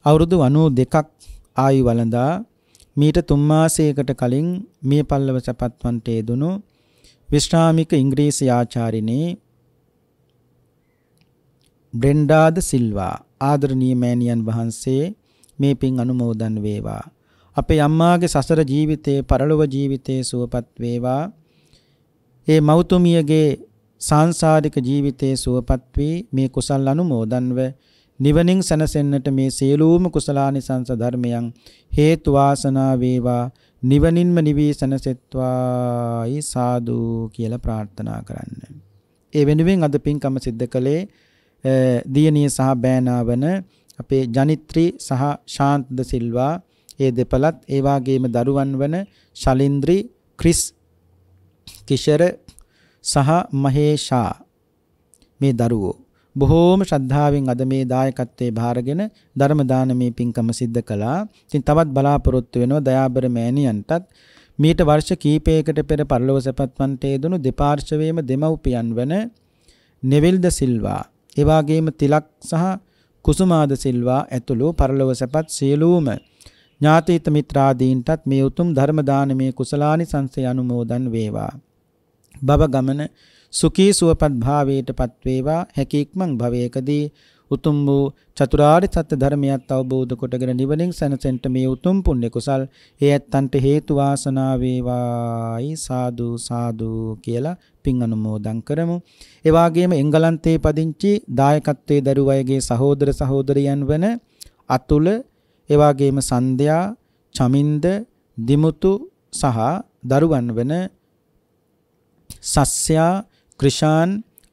අවුරුදු 92ක් ආයු වළඳා මීට 3 මාසයකට කලින් මේ පල්ලව සපත්වන්ට යෙදුණු විශ්‍රාමික ඉංග්‍රීසි ආචාර්යනේ බ්‍රෙන්ඩා ද සිල්වා ආදරණීය මෑණියන් වහන්සේ මේ පින් අනුමෝදන් වේවා. අපේ අම්මාගේ සසර ජීවිතේ පරලොව ජීවිතේ සුවපත් වේවා. ඒ මෞතුමියගේ සාංශාරික ජීවිතේ සුවපත් වී මේ කුසල් අනුමෝදන්ව නිවනින් සැනසෙන්නට මේ සියලුම කුසලානිසංස ධර්මයන් හේතු වාසනා වේවා. නිවනින්ම නිවී සැනසෙත්වායි සාදු කියලා ප්‍රාර්ථනා කරන්න. ඒ වෙනුවෙන් අද පින්කම සිද්ධ කළේ දියණිය සහ බෑනා වන අපේ ජනිත්‍රි සහ ශාන්ත සිල්වා ඒ දෙපළත් ඒ වාගේම දරුවන් වන ශලින්ද්‍රි ක්‍රිස් කිෂර සහ මහේෂා මේ දරුවෝ බොහෝම ශ්‍රද්ධාවෙන් අද මේ දායකත්වයේ භාරගෙන ධර්ම දානමේ පින්කම සිද්ධ කළා. ඉතින් තවත් බලාපොරොත්තු වෙනවා දයාබර මෑණියන්ටත් මීට වර්ෂ කීපයකට පෙර පරලොව සැපත්වන්ට යෙදුණු දෙපාර්ශවයේම දෙමව්පියන් වන නෙවිල් ද සිල්වා, ඒ වගේම තිලක් සහ කුසුමාද සිල්වා ඇතුළු පරලොව සැපත් සියලුම ඥාතීත මිත්‍රාදීන්ටත් මේ උතුම් ධර්ම දානමේ කුසලානිසංසය අනුමෝදන් වේවා. බව ගමන සුඛී සුවපත් භාවයට පත් වේවා. හැකීක්මන් භවයකදී උතුම් වූ චතුරාර්ය සත්‍ය ධර්මයත් අවබෝධ කොටගෙන නිවනින් සැනසෙන්න මේ උතුම් පුණ්‍ය කුසල් ඒ ඇත්තන්ට හේතු වාසනා වේවායි සාදු සාදු කියලා පින් අනුමෝදන් කරමු. ඒ වගේම එංගලන්තයේ පදිංචි දායකත්වයේ දරුවයගේ සහෝදර සහෝදරියන් වන අතුල, ඒ වගේම සන්ධ්‍යා, චමින්ද, දිමුතු සහ දරුවන් වන සස්යා, ක්‍රිෂාන්,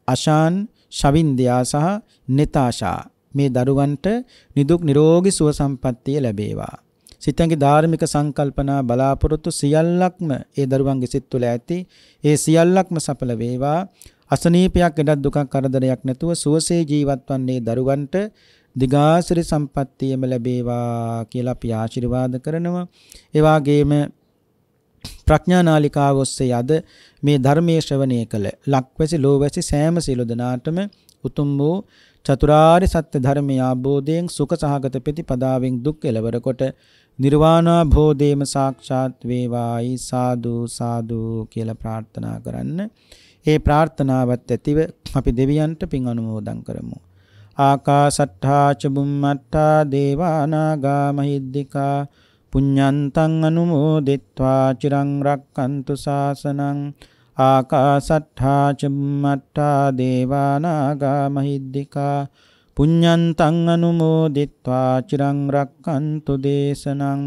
අශාන්, ශවින්දයා සහ නිතාෂා මේ දරුවන්ට නිදුක් නිරෝගී සුව සම්පන්නිය ලැබේවා. සිතන්ගේ ධාර්මික සංකල්පනා බලාපොරොත්තු සියල්ලක්ම ඒ දරුවන්ගේ සිත් තුළ ඇති ඒ සියල්ලක්ම සඵල වේවා. අසනීපයක් එඩක් දුකක් කරදරයක් නැතුව සුවසේ ජීවත් වන්නේ දරුවන්ට දිගාසිරි සම්පන්නියම ලැබේවා කියලා අපි ආශිර්වාද කරනවා. ඒ වගේම ප්‍රඥා නාලිකාව ඔස්සේ අද මේ ධර්මයේ ශ්‍රවණය කළ ලක්වැසි ලෝවැසි සෑම සියලු දෙනාටම උතුම් වූ චතුරාර්ය සත්‍ය ධර්මයේ ආબોධයෙන් සුඛ සහගත ප්‍රතිපදාවෙන් දුක් කෙලවර කොට නිර්වාණා භෝධේම සාක්ෂාත් වේවායි සාදු සාදු කියලා ප්‍රාර්ථනා කරන්න. ඒ ප්‍රාර්ථනාවත් ඇතිව අපි දෙවියන්ට පින් අනුමෝදන් කරමු. ආකාසට්ඨා ච බුම්මට්ඨා දේවා නාග මහිද්దికා පුඤ්ඤන්තං අනුමෝදිත්වා චිරං රක්칸තු ශාසනං ආකාසට්ඨා ච බුම්මට්ඨා දේවා නාග මහිද්దికා පුඤ්ඤන්තං අනුමෝදිත්වා චිරං රක්칸තු දේශනං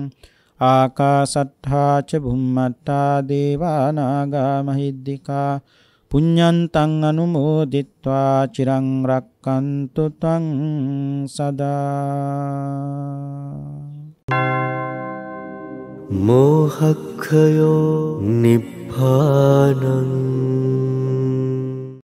ආකාසට්ඨා ච බුම්මට්ඨා දේවා නාග මහිද්దికා පුඤ්ඤන්තං අනුමෝදිත්වා චිරං රක්칸තු ත්වං සදා මෝහක්ඛයෝ නිබ්බානං